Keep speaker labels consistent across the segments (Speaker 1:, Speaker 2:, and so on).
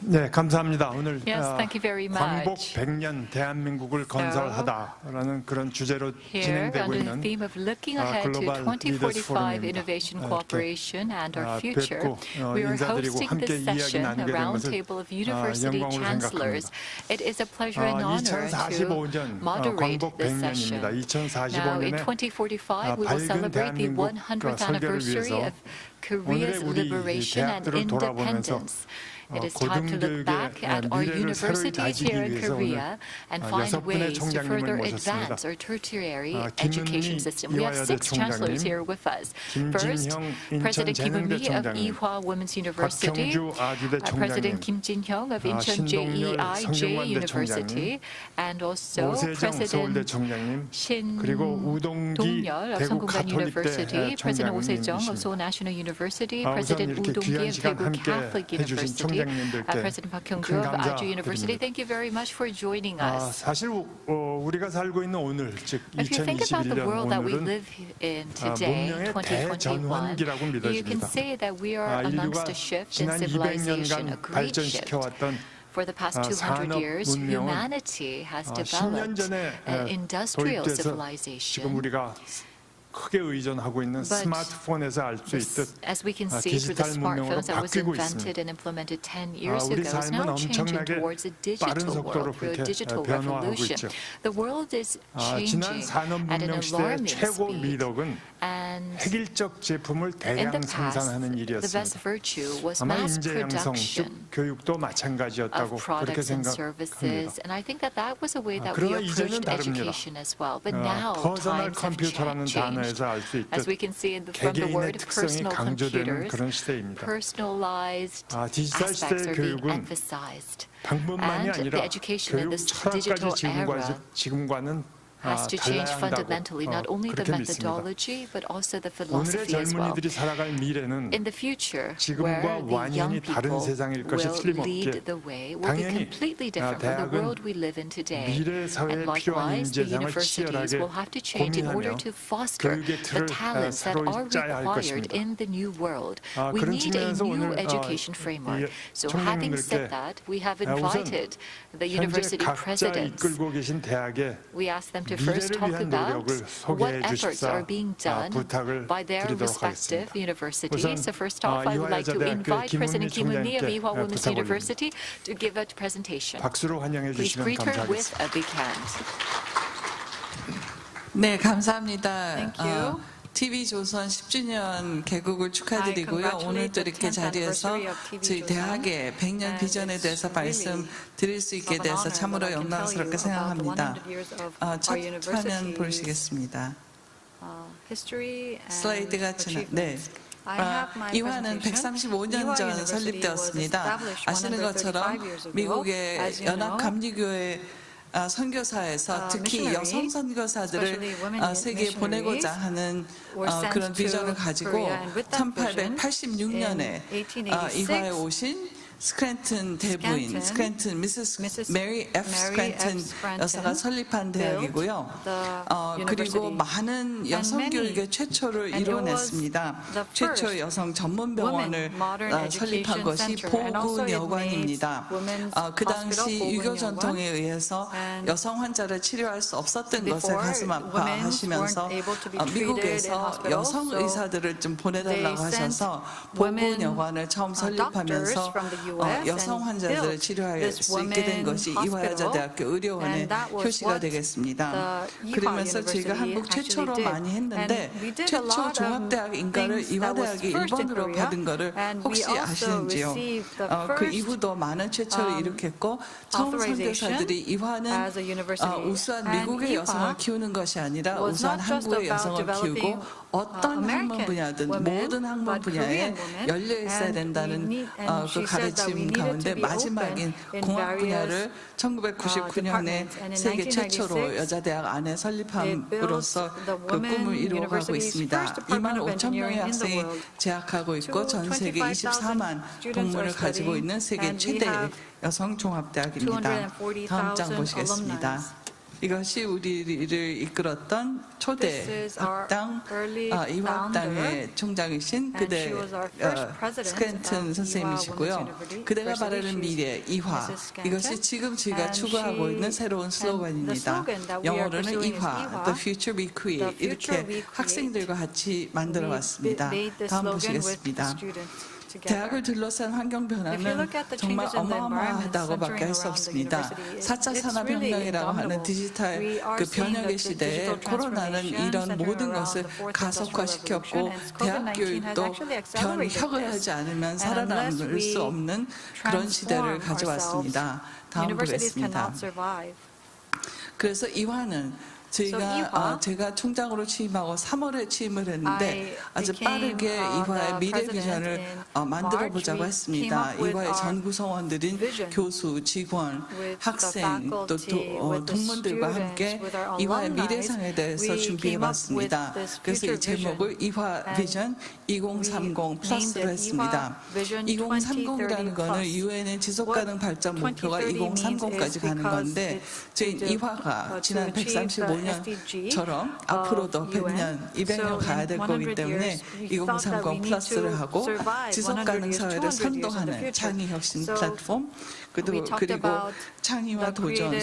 Speaker 1: 네, 감사합니다. 오늘
Speaker 2: Yes, thank you very
Speaker 1: 광복
Speaker 2: much.
Speaker 1: 100년 대한민국을 건설하다라는 그런 주제로
Speaker 2: Here,
Speaker 1: 진행되고
Speaker 2: under the
Speaker 1: 있는
Speaker 2: theme of looking ahead to
Speaker 1: 글로벌 리더스
Speaker 2: 2045
Speaker 1: 포럼입니다.
Speaker 2: innovation
Speaker 1: 이렇게
Speaker 2: cooperation and our future,
Speaker 1: 뵙고
Speaker 2: we are
Speaker 1: 인사드리고
Speaker 2: hosting
Speaker 1: 함께
Speaker 2: this
Speaker 1: 이야기
Speaker 2: session, a
Speaker 1: 나누게 된 것을
Speaker 2: roundtable of university
Speaker 1: 영광으로
Speaker 2: chancellors.
Speaker 1: 생각합니다.
Speaker 2: It is a pleasure and honor to
Speaker 1: 2045년
Speaker 2: moderate
Speaker 1: 광복
Speaker 2: this
Speaker 1: 100년입니다.
Speaker 2: session. Now, in
Speaker 1: 2045년에
Speaker 2: 2045, we will
Speaker 1: 밝은
Speaker 2: celebrate the
Speaker 1: 대한민국
Speaker 2: 100th
Speaker 1: 설계를
Speaker 2: anniversary
Speaker 1: 위해서
Speaker 2: of Korea's
Speaker 1: 오늘의 우리
Speaker 2: liberation and
Speaker 1: 대학들을 돌아보면서
Speaker 2: independence. It is time to look back at our
Speaker 1: 미래를 새로이
Speaker 2: universities
Speaker 1: 다지기
Speaker 2: here in
Speaker 1: 위해서
Speaker 2: Korea and find
Speaker 1: 6분의
Speaker 2: ways to
Speaker 1: 총장님을
Speaker 2: further
Speaker 1: 모셨습니다.
Speaker 2: advance our tertiary
Speaker 1: 김은미
Speaker 2: education system. We have
Speaker 1: 이화여대
Speaker 2: 6 chancellors
Speaker 1: 총장님,
Speaker 2: here with us. First,
Speaker 1: 김진형
Speaker 2: President Kim
Speaker 1: 인천재능대
Speaker 2: Eun-mi of
Speaker 1: 총장님,
Speaker 2: Ewha Women's University,
Speaker 1: 박형주 아주대
Speaker 2: President
Speaker 1: 총장님,
Speaker 2: Kim Jin-hyung of Incheon
Speaker 1: 신동열
Speaker 2: JEIJ
Speaker 1: 성균관대
Speaker 2: University, and also
Speaker 1: 오세정 서울대
Speaker 2: President
Speaker 1: 총장님,
Speaker 2: Shin
Speaker 1: 그리고 우동기
Speaker 2: Dong-yeol of
Speaker 1: 대구
Speaker 2: Sungkwan University,
Speaker 1: 가톨릭대
Speaker 2: President Oh Sejong of
Speaker 1: 총장님이십니다.
Speaker 2: Seoul National University,
Speaker 1: 우선
Speaker 2: President
Speaker 1: 이렇게
Speaker 2: Woo Dong-gi
Speaker 1: 귀한
Speaker 2: of
Speaker 1: 시간
Speaker 2: Daegu
Speaker 1: 함께
Speaker 2: Catholic
Speaker 1: 해주신
Speaker 2: University,
Speaker 1: 총장님들께
Speaker 2: President Park
Speaker 1: 큰
Speaker 2: Hyung-joo of
Speaker 1: 감사드립니다.
Speaker 2: Aju University. Thank you very much for joining us.
Speaker 1: 사실 우리가 살고 있는 오늘, 즉
Speaker 2: If you think about the
Speaker 1: 2021년
Speaker 2: world that we
Speaker 1: 오늘은
Speaker 2: live in today,
Speaker 1: 문명의
Speaker 2: 2021,
Speaker 1: 대전환기라고
Speaker 2: you can
Speaker 1: 믿어집니다.
Speaker 2: say that we are amongst
Speaker 1: 인류가
Speaker 2: a shift in
Speaker 1: 지난
Speaker 2: civilization, a
Speaker 1: 200년간
Speaker 2: great shift.
Speaker 1: 발전시켜왔던
Speaker 2: For the past 200
Speaker 1: 산업
Speaker 2: years,
Speaker 1: 문명은
Speaker 2: humanity has
Speaker 1: 10년
Speaker 2: developed
Speaker 1: 전에
Speaker 2: an industrial
Speaker 1: 도입돼서 지금
Speaker 2: civilization.
Speaker 1: 우리가 크게 의존하고 있는
Speaker 2: But
Speaker 1: 스마트폰에서 알 수 있듯
Speaker 2: As we can see through the
Speaker 1: 디지털 문명으로
Speaker 2: smartphones that was
Speaker 1: 바뀌고
Speaker 2: invented
Speaker 1: 있습니다.
Speaker 2: and implemented 10 years
Speaker 1: 우리
Speaker 2: ago, is
Speaker 1: 삶은
Speaker 2: now changing
Speaker 1: 엄청나게
Speaker 2: towards a
Speaker 1: 빠른
Speaker 2: digital
Speaker 1: 속도로
Speaker 2: world, through a
Speaker 1: 그렇게
Speaker 2: digital
Speaker 1: 변화하고
Speaker 2: revolution.
Speaker 1: 있죠.
Speaker 2: The world is
Speaker 1: 지난
Speaker 2: changing at an
Speaker 1: 산업문명 시대의
Speaker 2: alarming
Speaker 1: 최고
Speaker 2: speed.
Speaker 1: 미덕은
Speaker 2: And
Speaker 1: 획일적 제품을
Speaker 2: in
Speaker 1: 대량
Speaker 2: the past,
Speaker 1: 생산하는
Speaker 2: the best
Speaker 1: 일이었습니다.
Speaker 2: virtue was
Speaker 1: 아마
Speaker 2: mass
Speaker 1: 인재 양성, 즉
Speaker 2: production
Speaker 1: 교육도
Speaker 2: of
Speaker 1: 마찬가지였다고 그렇게
Speaker 2: products and
Speaker 1: 생각합니다.
Speaker 2: services, and I think that that was a way that we
Speaker 1: 그러나 이제는
Speaker 2: approached
Speaker 1: 다릅니다.
Speaker 2: education as well. But now
Speaker 1: 퍼스널
Speaker 2: times have
Speaker 1: 컴퓨터라는
Speaker 2: changed.
Speaker 1: 단어에서 알 수
Speaker 2: As we
Speaker 1: 있듯
Speaker 2: can see from the
Speaker 1: 개개인의
Speaker 2: word
Speaker 1: 특성이
Speaker 2: personal
Speaker 1: 강조되는
Speaker 2: computers,
Speaker 1: 그런 시대입니다.
Speaker 2: personalized
Speaker 1: 디지털
Speaker 2: aspects
Speaker 1: 시대의
Speaker 2: are being
Speaker 1: 교육은
Speaker 2: emphasized.
Speaker 1: 방법만이
Speaker 2: And the
Speaker 1: 아니라
Speaker 2: education in
Speaker 1: 교육
Speaker 2: this
Speaker 1: 철학까지
Speaker 2: digital era
Speaker 1: 지금과는
Speaker 2: has to change
Speaker 1: 달라야
Speaker 2: fundamentally, not
Speaker 1: 한다고
Speaker 2: only the
Speaker 1: 그렇게 믿습니다.
Speaker 2: methodology, but also the
Speaker 1: 오늘의
Speaker 2: philosophy as well.
Speaker 1: 젊은이들이 살아갈 미래는
Speaker 2: In the future,
Speaker 1: 지금과
Speaker 2: where the young
Speaker 1: 완전히 다른
Speaker 2: people
Speaker 1: 세상일 것이
Speaker 2: will
Speaker 1: 틀림없게
Speaker 2: lead the way, will be
Speaker 1: 당연히
Speaker 2: completely different from the
Speaker 1: 대학은
Speaker 2: world we live in today.
Speaker 1: 미래 사회에
Speaker 2: And
Speaker 1: 필요한
Speaker 2: likewise, the
Speaker 1: 인재상을
Speaker 2: universities
Speaker 1: 치열하게
Speaker 2: will have to change in order
Speaker 1: 고민하며
Speaker 2: to foster
Speaker 1: 교육의
Speaker 2: the
Speaker 1: 틀을
Speaker 2: talents that
Speaker 1: 새로이
Speaker 2: are
Speaker 1: 짜야 할
Speaker 2: required
Speaker 1: 것입니다.
Speaker 2: in the new world. We
Speaker 1: 그런
Speaker 2: need a
Speaker 1: 측면에서
Speaker 2: new
Speaker 1: 오늘
Speaker 2: education framework.
Speaker 1: 이
Speaker 2: So having said
Speaker 1: 총장님들께
Speaker 2: that, we have
Speaker 1: 우선
Speaker 2: invited the
Speaker 1: 현재
Speaker 2: university
Speaker 1: 각자
Speaker 2: presidents.
Speaker 1: 이끌고 계신 대학의
Speaker 2: We ask them to first
Speaker 1: 미래를
Speaker 2: talk
Speaker 1: 위한
Speaker 2: about
Speaker 1: 노력을
Speaker 2: what
Speaker 1: 소개해
Speaker 2: efforts are
Speaker 1: 주십사
Speaker 2: being done
Speaker 1: 부탁을
Speaker 2: by their
Speaker 1: 드리도록
Speaker 2: respective
Speaker 1: 하겠습니다.
Speaker 2: universities.
Speaker 1: 우선
Speaker 2: So first off, I would like to
Speaker 1: 이화여자대학교
Speaker 2: invite President Kim Eun-mi of
Speaker 1: 총장님께
Speaker 2: Ewha Women's
Speaker 1: 부탁 올립니다.
Speaker 2: University to give a presentation.
Speaker 1: 박수로 환영해
Speaker 2: Please
Speaker 1: 주시면
Speaker 2: greet her with
Speaker 1: 감사하겠습니다.
Speaker 2: a big hand.
Speaker 3: 네, 감사합니다.
Speaker 2: Thank you.
Speaker 3: TV조선 10주년 개국을 축하드리고요. 오늘 또 이렇게 자리에서 저희 대학의 100년 비전에 대해서 말씀드릴 수 있게 돼서 참으로 영광스럽게 생각합니다. 첫 화면 보시겠습니다. 슬라이드가 네. 이화는 135년 전 설립되었습니다. 아시는 것처럼 미국의 연합감리교회 선교사에서 특히 여성 선교사들을 세계에 보내고자 하는 그런 비전을 가지고 1886년에 이화에 오신 스크랜튼 대부인, 미세스 메리 F. 스크랜튼 여사가 설립한 대학이고요. 그리고 많은 여성 교육의 최초를 이뤄냈습니다. 최초 여성 전문 병원을 설립한 것이 보군여관입니다. 그 당시 유교 전통에 의해서 여성 환자를 치료할 수 없었던 것에 가슴 아파하시면서 미국에서 여성 의사들을 좀 보내달라고 하셔서 보군여관을 처음 설립하면서 여성 환자들을 치료할 수 있게 된 것이 이화여자대학교 의료원의 효시가 되겠습니다. 그러면서 저희가 한국 최초로 많이 했는데 최초 종합대학 인가를 이화대학이 1번으로 받은 것을 혹시 아시는지요? 그 이후도 많은 최초를 일으켰고 처음 선교사들이 이화는 우수한 미국의 여성을 키우는 것이 아니라 우수한 한국의 여성을 키우고 어떤 학문 분야든 모든 학문 분야에 열려 있어야 된다는 그 가르침 가운데 마지막인 공학 분야를 1999년에 세계 최초로 여자대학 안에 설립함으로써 그 꿈을 이루어가고 있습니다. 2만 5천 명의 학생이 재학하고 있고 전 세계 24만 동문을 가지고 있는 세계 최대의 여성 종합대학입니다. 다음 장 보시겠습니다. 이것이 우리를 이끌었던 초대
Speaker 4: This is our
Speaker 3: 학당
Speaker 4: early
Speaker 3: 이화학당의 총장이신
Speaker 4: and
Speaker 3: 그대
Speaker 4: she was our first president
Speaker 3: 스크랜튼
Speaker 4: of
Speaker 3: 선생님이시고요.
Speaker 4: Iowa Women's University.
Speaker 3: 그대가 바라는 미래 이화
Speaker 4: Mrs. Scanton.
Speaker 3: 이것이 지금 제가
Speaker 4: And
Speaker 3: 추구하고
Speaker 4: she-
Speaker 3: 있는 새로운
Speaker 4: and
Speaker 3: 슬로건입니다.
Speaker 4: the slogan that we are
Speaker 3: 영어로는
Speaker 4: pursuing is
Speaker 3: 이화,
Speaker 4: 이화,
Speaker 3: The Future We Create
Speaker 4: The Future
Speaker 3: 이렇게
Speaker 4: We Create.
Speaker 3: 학생들과 같이 만들어
Speaker 4: We
Speaker 3: 왔습니다.
Speaker 4: made this
Speaker 3: 다음
Speaker 4: slogan with the
Speaker 3: 보시겠습니다.
Speaker 4: students together.
Speaker 3: 대학을 둘러싼 환경
Speaker 4: If you
Speaker 3: 변화는
Speaker 4: look at the
Speaker 3: 정말
Speaker 4: changes in the environment
Speaker 3: 어마어마하다고밖에 할 수
Speaker 4: centering around the
Speaker 3: 없습니다.
Speaker 4: university,
Speaker 3: 4차
Speaker 4: it's
Speaker 3: 산업혁명이라고
Speaker 4: really
Speaker 3: 하는
Speaker 4: indomitable.
Speaker 3: 디지털
Speaker 4: We are
Speaker 3: 그
Speaker 4: seeing
Speaker 3: 변혁의
Speaker 4: that the
Speaker 3: 시대에
Speaker 4: digital
Speaker 3: 코로나는
Speaker 4: transformation
Speaker 3: 이런
Speaker 4: centering
Speaker 3: 모든
Speaker 4: around
Speaker 3: 것을
Speaker 4: the fourth
Speaker 3: 가속화시켰고
Speaker 4: industrial revolution, and
Speaker 3: 대학
Speaker 4: COVID-19 has
Speaker 3: 교육도
Speaker 4: actually accelerated
Speaker 3: 변혁을
Speaker 4: this.
Speaker 3: 하지 않으면
Speaker 4: And
Speaker 3: 살아남을
Speaker 4: unless
Speaker 3: 수 없는 그런 시대를
Speaker 4: transform
Speaker 3: 가져왔습니다. 다음
Speaker 4: Universities
Speaker 3: 보겠습니다.
Speaker 4: cannot survive.
Speaker 3: 그래서 이화는
Speaker 4: 이화,
Speaker 3: 제가 총장으로 취임하고 3월에 취임을 했는데
Speaker 4: I
Speaker 3: 아주
Speaker 4: became,
Speaker 3: 빠르게 이화의
Speaker 4: the
Speaker 3: 미래
Speaker 4: president
Speaker 3: 비전을
Speaker 4: in
Speaker 3: 만들어
Speaker 4: March.
Speaker 3: 보자고
Speaker 4: We
Speaker 3: 했습니다.
Speaker 4: came up with
Speaker 3: 이화의
Speaker 4: our
Speaker 3: 전 구성원들인
Speaker 4: vision
Speaker 3: 교수, 직원,
Speaker 4: with
Speaker 3: 학생,
Speaker 4: the
Speaker 3: 또
Speaker 4: faculty, with the
Speaker 3: 동문들과 함께
Speaker 4: students, with our
Speaker 3: 이화의
Speaker 4: alumni.
Speaker 3: 미래상에 대해서
Speaker 4: We
Speaker 3: 준비해
Speaker 4: came up with
Speaker 3: 봤습니다.
Speaker 4: this
Speaker 3: 그래서 이
Speaker 4: future
Speaker 3: 제목을
Speaker 4: vision.
Speaker 3: 이화
Speaker 4: And
Speaker 3: 비전 2030 플러스로
Speaker 4: named it
Speaker 3: 했습니다.
Speaker 4: 이화 Vision
Speaker 3: 2030이라는
Speaker 4: 2030
Speaker 3: 거는
Speaker 4: plus.
Speaker 3: 유엔의 지속가능 발전 목표가
Speaker 4: 2030
Speaker 3: 2030까지 가는 건데 저희 이화가 지난 135년처럼 앞으로도 100년, 200년 가야 될 거기 때문에 2030 플러스를 하고 지속가능 사회를 선도하는 창의혁신 플랫폼 그리고 창의와 도전,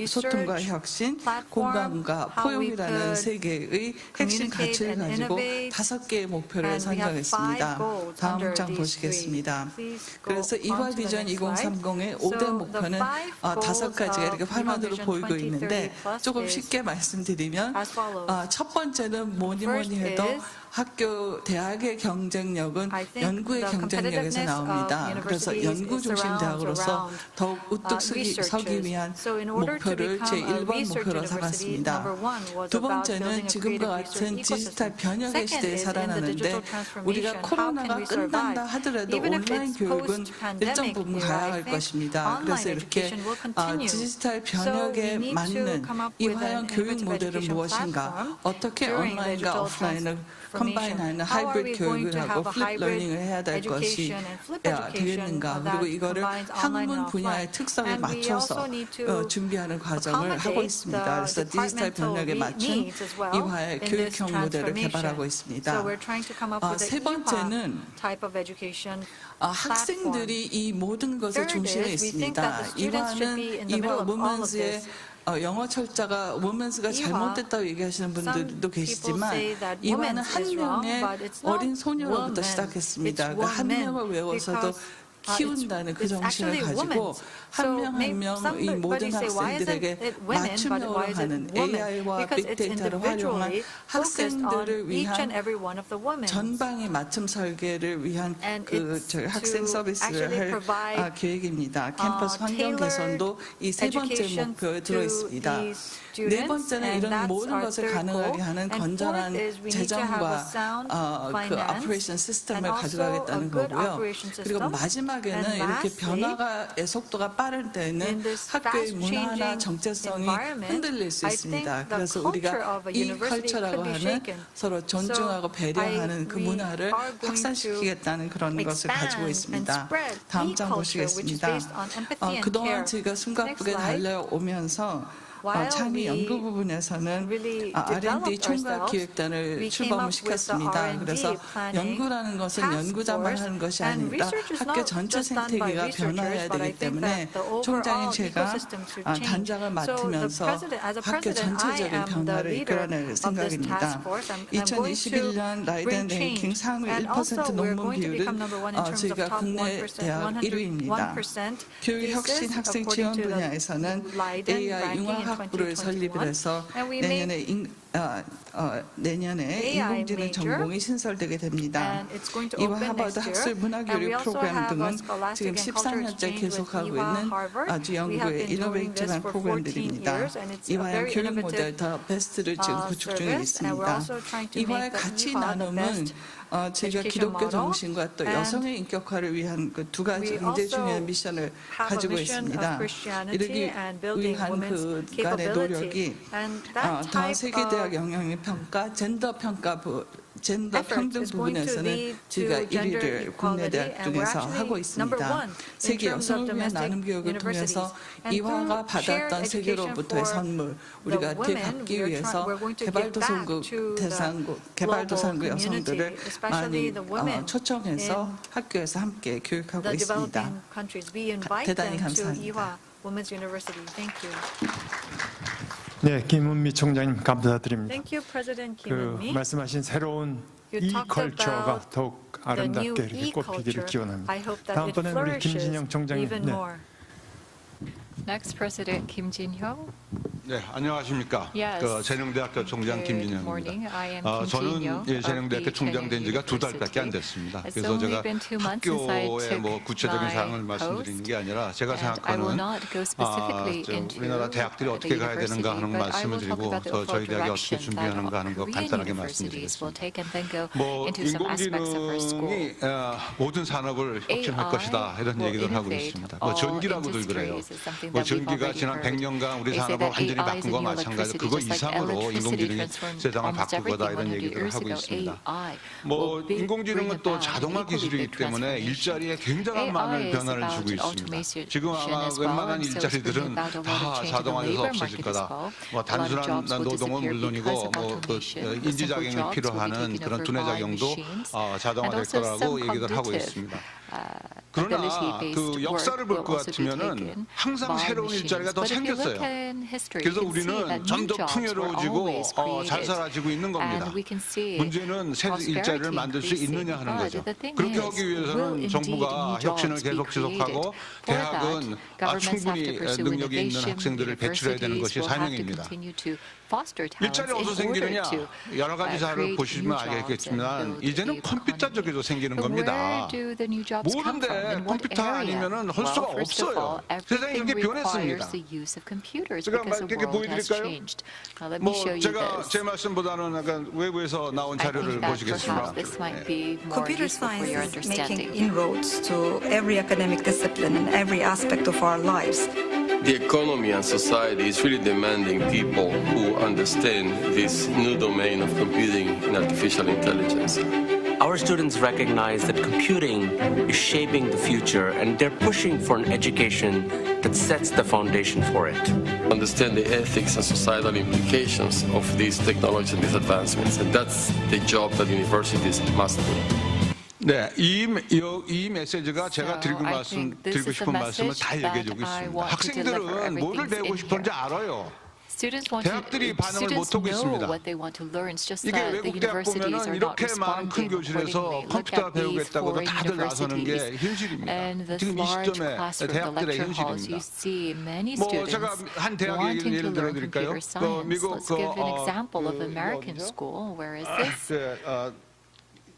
Speaker 3: 소통과 혁신, 공감과 포용이라는 세 개의 핵심 가치를 가지고 5개의 목표를 선정했습니다. 다음 장 보시겠습니다. 그래서 이화 비전 2030의 5대 목표는 5가지가 이렇게 화면으로 보이고 있는데 조금 쉽게 말씀드리면 첫 번째는 뭐니 해도 학교, 대학의 경쟁력은 연구의 경쟁력에서 나옵니다. 그래서 연구 중심 대학으로서 더욱 우뚝 서기 위한 목표를 제1번 목표로 삼았습니다. 두 번째는 지금과 같은 디지털 변혁의 시대에 살아나는데 우리가 코로나가 끝난다 하더라도 온라인 교육은 일정 부분 가야 할 것입니다. 그래서 이렇게 디지털 변혁에 맞는 이화형 교육 모델은 무엇인가? 어떻게 온라인과 오프라인을 컴바인하는 하이브리드 교육을 하고 플립 러닝을 해야 될 것이 되겠는가? 그리고 이거를 학문 분야의 특성에 맞춰서 준비하는 과정을 하고 있습니다. 그래서 디지털 변혁에 맞춘 이화의 교육형 모델을 개발하고 있습니다. 세 번째는 학생들이 이 모든 것의 중심에 있습니다. 이화는 이화 우먼스의 영어 철자가 women's가 잘못됐다고 얘기하시는 분들도 계시지만 이화는 한 명의 어린 소녀로부터 시작했습니다. 그러니까 한 명을 외워서도 키운다는 그 정신을 가지고 한 명 한 명 이 모든 학생들에게 맞춤형으로 하는 AI와 빅데이터를 활용한 학생들을 위한 전방의 맞춤 설계를 위한 저희 학생 서비스를 할 계획입니다. 캠퍼스 환경 개선도 이 세 번째 목표에 들어 있습니다. 네 번째는 이런 모든 것을 가능하게 하는 건전한 재정과 그 오퍼레이션 시스템을 가져가겠다는 거고요. 그리고 마지막에는 이렇게 변화의 속도가 빠를 때는 학교의 문화나 정체성이 흔들릴 수 있습니다. 그래서 우리가 이 컬처라고 하는 서로 존중하고 배려하는 그 문화를 확산시키겠다는 그런 것을 가지고 있습니다. 다음 장 보시겠습니다. 그동안 제가 숨가쁘게 달려오면서 창의 연구 부분에서는 R&D 총괄 기획단을 출범을 시켰습니다. 그래서 연구라는 것은 연구자만 하는 것이 아니라 학교 전체 생태계가 변화해야 되기 때문에 총장인 제가 단장을 맡으면서 학교 전체적인 변화를 이끌어낼 생각입니다. 2021년 라이덴 랭킹 상위 1% 논문 비율은 저희가 국내 대학 1위입니다. 교육 혁신 학생 지원 분야에서는 AI 융합학부를 설립을 해서 내년에 인공지능 전공이 신설되게 됩니다. 이와 하버드 학술 문화교육 프로그램 등은 지금 14년째 계속하고 있는 아주 연구의 이노베이티브한 프로그램들입니다. 이화의 교육 모델 더 베스트를 지금 구축 중에 있습니다. 이화의 가치 나눔은 제가 기독교 정신과 또 여성의 인격화를 위한 그 두 가지 굉장히 중요한 미션을 가지고 있습니다. 이르기 위한 그간의 노력이 더 세계대학 영향력 평가, 젠더 평가 젠더
Speaker 4: efforts
Speaker 3: 평등
Speaker 4: is going to
Speaker 3: 부분에서는
Speaker 4: lead
Speaker 3: 저희가
Speaker 4: to gender
Speaker 3: 1위를 국내
Speaker 4: equality,
Speaker 3: 대학
Speaker 4: and we're
Speaker 3: 중에서
Speaker 4: actually
Speaker 3: 하고
Speaker 4: number
Speaker 3: 있습니다.
Speaker 4: one in
Speaker 3: 세계
Speaker 4: terms of
Speaker 3: 여성을 위한
Speaker 4: domestic
Speaker 3: 나눔 교육을
Speaker 4: universities.
Speaker 3: 통해서
Speaker 4: And
Speaker 3: 이화가
Speaker 4: through shared
Speaker 3: 받았던
Speaker 4: education
Speaker 3: 세계로부터의
Speaker 4: for
Speaker 3: 선물
Speaker 4: the
Speaker 3: 우리가
Speaker 4: women,
Speaker 3: 되갚기 위해서
Speaker 4: we're going to give
Speaker 3: 개발도상국
Speaker 4: back to the
Speaker 3: 대상국
Speaker 4: global
Speaker 3: 개발도상국
Speaker 4: community,
Speaker 3: 여성들을
Speaker 4: especially
Speaker 3: 많이
Speaker 4: the women
Speaker 3: 초청해서
Speaker 4: in
Speaker 3: 학교에서 함께 교육하고
Speaker 4: the
Speaker 3: 있습니다.
Speaker 4: developing countries. We invite
Speaker 3: 대단히
Speaker 4: them to
Speaker 3: 감사합니다.
Speaker 4: Ewha Women's University. Thank you.
Speaker 1: 네, 김은미 총장님 감사드립니다.
Speaker 4: Thank you, President Kim
Speaker 1: 그
Speaker 4: Eun-mi.
Speaker 1: 말씀하신 새로운
Speaker 4: You
Speaker 1: 이
Speaker 4: talked
Speaker 1: 컬처가
Speaker 4: about
Speaker 1: 더욱
Speaker 4: The new
Speaker 1: 아름답게 이렇게 꽃피기를
Speaker 4: e-culture.
Speaker 1: 기원합니다.
Speaker 4: I hope that it
Speaker 1: 다음번에 우리
Speaker 4: flourishes
Speaker 1: 김진영 총장님.
Speaker 4: even
Speaker 1: 네.
Speaker 4: more.
Speaker 2: Next, President Kim Jin-hyuk.
Speaker 5: 네, 안녕하십니까.
Speaker 2: Yes.
Speaker 5: 그 재능대학교 총장
Speaker 2: Good morning.
Speaker 5: 김진영입니다.
Speaker 2: I am Kim
Speaker 5: 저는
Speaker 2: Jin-hyuk
Speaker 5: 예,
Speaker 2: of
Speaker 5: 재능대학교
Speaker 2: the
Speaker 5: 총장 된 지가 두
Speaker 2: Chenyang
Speaker 5: 달밖에 안
Speaker 2: University.
Speaker 5: 됐습니다.
Speaker 2: It's
Speaker 5: 그래서
Speaker 2: only
Speaker 5: 제가
Speaker 2: been 2 months since I
Speaker 5: 학교의
Speaker 2: took
Speaker 5: 뭐 구체적인
Speaker 2: my
Speaker 5: 사항을 말씀드리는 게 아니라 제가
Speaker 2: And I will
Speaker 5: 생각하는
Speaker 2: not go specifically into
Speaker 5: 우리나라 대학들이 어떻게
Speaker 2: the
Speaker 5: 가야 되는가 하는
Speaker 2: university, but I
Speaker 5: 말씀을
Speaker 2: will talk
Speaker 5: 드리고
Speaker 2: about the
Speaker 5: 또 저희
Speaker 2: overall
Speaker 5: 대학이 어떻게
Speaker 2: direction
Speaker 5: 준비하는가
Speaker 2: that
Speaker 5: 하는 거
Speaker 2: Korean
Speaker 5: 간단하게
Speaker 2: universities will
Speaker 5: 말씀드리겠습니다.
Speaker 2: take and then go
Speaker 5: 뭐
Speaker 2: into some aspects of our school.
Speaker 5: 인공지능이 모든 산업을 혁신할
Speaker 2: AI
Speaker 5: 것이다 이런
Speaker 2: will
Speaker 5: 얘기를 하고
Speaker 2: innovate
Speaker 5: 있습니다. 뭐
Speaker 2: all
Speaker 5: 전기라고들 그래요.
Speaker 2: industries is something
Speaker 5: 뭐
Speaker 2: that we've
Speaker 5: 전기가
Speaker 2: already
Speaker 5: 지난
Speaker 2: heard.
Speaker 5: 100년간 우리
Speaker 2: They say
Speaker 5: 산업을
Speaker 2: that
Speaker 5: 완전히
Speaker 2: AI is
Speaker 5: 바꾼
Speaker 2: the
Speaker 5: 거
Speaker 2: new
Speaker 5: 마찬가지.
Speaker 2: electricity,
Speaker 5: 그거
Speaker 2: just like
Speaker 5: 이상으로
Speaker 2: electricity
Speaker 5: 인공지능이
Speaker 2: transformed
Speaker 5: 세상을
Speaker 2: almost
Speaker 5: 바꿀 거다
Speaker 2: everything
Speaker 5: 이런
Speaker 2: 100
Speaker 5: 얘기를
Speaker 2: years
Speaker 5: 하고
Speaker 2: ago.
Speaker 5: 있습니다.
Speaker 2: AI
Speaker 5: 뭐
Speaker 2: will bring
Speaker 5: 인공지능은 또
Speaker 2: about
Speaker 5: 자동화
Speaker 2: equally
Speaker 5: 기술이기
Speaker 2: big
Speaker 5: 때문에
Speaker 2: transformation.
Speaker 5: 일자리에 굉장한 많은
Speaker 2: AI is
Speaker 5: 변화를
Speaker 2: about
Speaker 5: 주고 있습니다.
Speaker 2: automation
Speaker 5: 지금 아마
Speaker 2: as well,
Speaker 5: 웬만한
Speaker 2: and so it's
Speaker 5: 일자리들은
Speaker 2: bringing about a lot of
Speaker 5: 다
Speaker 2: change in the
Speaker 5: 자동화돼서
Speaker 2: labor
Speaker 5: 없어질
Speaker 2: market as
Speaker 5: 거다.
Speaker 2: well.
Speaker 5: 뭐
Speaker 2: A lot of
Speaker 5: 단순한
Speaker 2: jobs will
Speaker 5: 노동은
Speaker 2: disappear
Speaker 5: 물론이고
Speaker 2: because of
Speaker 5: 뭐 그
Speaker 2: automation. The simple
Speaker 5: 인지작용이
Speaker 2: jobs will be
Speaker 5: 필요하는
Speaker 2: taken
Speaker 5: 그런
Speaker 2: over
Speaker 5: 두뇌
Speaker 2: by
Speaker 5: 작용도
Speaker 2: machines,
Speaker 5: 자동화될
Speaker 2: and also
Speaker 5: 거라고
Speaker 2: some
Speaker 5: 얘기를 하고
Speaker 2: cognitive
Speaker 5: 있습니다. 그러나
Speaker 2: ability-based
Speaker 5: 그 역사를
Speaker 2: work
Speaker 5: 볼
Speaker 2: will
Speaker 5: 것
Speaker 2: also be
Speaker 5: 같으면은
Speaker 2: taken
Speaker 5: 항상
Speaker 2: by
Speaker 5: 새로운
Speaker 2: machines.
Speaker 5: 일자리가 더
Speaker 2: But if you look
Speaker 5: 생겼어요.
Speaker 2: in history,
Speaker 5: 그래서
Speaker 2: you can see
Speaker 5: 우리는
Speaker 2: that new
Speaker 5: 점점
Speaker 2: jobs were
Speaker 5: 풍요로워지고
Speaker 2: always
Speaker 5: 잘
Speaker 2: created.
Speaker 5: 살아지고 있는 겁니다.
Speaker 2: And we can see
Speaker 5: 문제는 새
Speaker 2: prosperity
Speaker 5: 일자리를 만들 수
Speaker 2: increasing.
Speaker 5: 있느냐 하는
Speaker 2: But
Speaker 5: 거죠.
Speaker 2: the thing
Speaker 5: 그렇게
Speaker 2: is,
Speaker 5: 하기
Speaker 2: will
Speaker 5: 위해서는
Speaker 2: indeed
Speaker 5: 정부가
Speaker 2: new
Speaker 5: 혁신을
Speaker 2: jobs be
Speaker 5: 계속 지속하고
Speaker 2: created? For
Speaker 5: 대학은
Speaker 2: that, governments have
Speaker 5: 충분히
Speaker 2: to pursue
Speaker 5: 능력이 있는
Speaker 2: innovation.
Speaker 5: 학생들을 배출해야 되는 것이
Speaker 2: Universities will have to
Speaker 5: 사명입니다.
Speaker 2: continue to foster talents
Speaker 5: 일자리
Speaker 2: in
Speaker 5: 어디서
Speaker 2: order
Speaker 5: 생기느냐
Speaker 2: to
Speaker 5: 여러 가지 자료를
Speaker 2: create
Speaker 5: 보시면
Speaker 2: new jobs and
Speaker 5: 알겠지만
Speaker 2: build
Speaker 5: 이제는
Speaker 2: the
Speaker 5: 컴퓨터
Speaker 2: economy.
Speaker 5: 쪽에서 생기는
Speaker 2: But
Speaker 5: 겁니다.
Speaker 2: where do the new jobs come
Speaker 5: 모든데
Speaker 2: from? In what
Speaker 5: 컴퓨터
Speaker 2: area?
Speaker 5: 아니면은 할
Speaker 2: Well,
Speaker 5: 수가
Speaker 2: first of all,
Speaker 5: 없어요. 세상이
Speaker 2: everything
Speaker 5: 이렇게 변했습니다.
Speaker 2: requires the use of computers
Speaker 5: 제가
Speaker 2: because the
Speaker 5: 이렇게
Speaker 2: world has
Speaker 5: 보여드릴까요?
Speaker 2: changed. Now let me show you
Speaker 5: 제가
Speaker 2: this.
Speaker 5: 제 말씀보다는 약간 외부에서 나온
Speaker 2: I
Speaker 5: 자료를
Speaker 2: think that
Speaker 5: 보시겠습니다.
Speaker 2: perhaps this might be more
Speaker 4: Computer
Speaker 2: useful for
Speaker 4: science
Speaker 2: your
Speaker 4: is making
Speaker 2: understanding.
Speaker 4: inroads to every academic discipline and every aspect of our lives.
Speaker 6: The economy and society is really demanding people who understand this new domain of computing and artificial intelligence.
Speaker 7: Our students recognize that computing is shaping the future and they're pushing for an education that sets the foundation for it.
Speaker 6: Understand the ethics and societal implications of these technologies and these advancements, and that's the job that universities must do.
Speaker 5: 네, 이 메시지가 제가
Speaker 2: So,
Speaker 5: 드리고
Speaker 2: I think this
Speaker 5: 드리고
Speaker 2: is
Speaker 5: 싶은
Speaker 2: the
Speaker 5: 말씀을 다
Speaker 2: message
Speaker 5: 얘기해 주고
Speaker 2: that I
Speaker 5: 있습니다.
Speaker 2: want to deliver.
Speaker 5: 학생들은 뭐를
Speaker 2: Everything's
Speaker 5: 배우고
Speaker 2: in
Speaker 5: 싶은지
Speaker 2: here.
Speaker 5: 알아요.
Speaker 2: Students want
Speaker 5: 대학들이
Speaker 2: to,
Speaker 5: 반응을
Speaker 2: students
Speaker 5: 못하고
Speaker 2: know
Speaker 5: 있습니다.
Speaker 2: what they want to learn. It's just
Speaker 5: 이게
Speaker 2: that the
Speaker 5: 외국 대학
Speaker 2: universities
Speaker 5: 보면은
Speaker 2: are not
Speaker 5: 이렇게 많은 큰
Speaker 2: responding
Speaker 5: 교실에서
Speaker 2: accordingly. Look
Speaker 5: 컴퓨터
Speaker 2: at these
Speaker 5: 배우겠다고도
Speaker 2: foreign
Speaker 5: 다들 나서는 게
Speaker 2: universities
Speaker 5: 현실입니다.
Speaker 2: and this
Speaker 5: 지금 이
Speaker 2: large
Speaker 5: 시점에
Speaker 2: classroom, the
Speaker 5: 대학들의
Speaker 2: lecture halls.
Speaker 5: 현실입니다.
Speaker 2: You see many
Speaker 5: 뭐
Speaker 2: students
Speaker 5: 제가 한 대학
Speaker 2: wanting
Speaker 5: 예를
Speaker 2: to learn
Speaker 5: 들어드릴까요?
Speaker 2: computer science.
Speaker 5: 미국
Speaker 2: Let's give an example of American
Speaker 5: 어디죠?
Speaker 2: school. Where is this?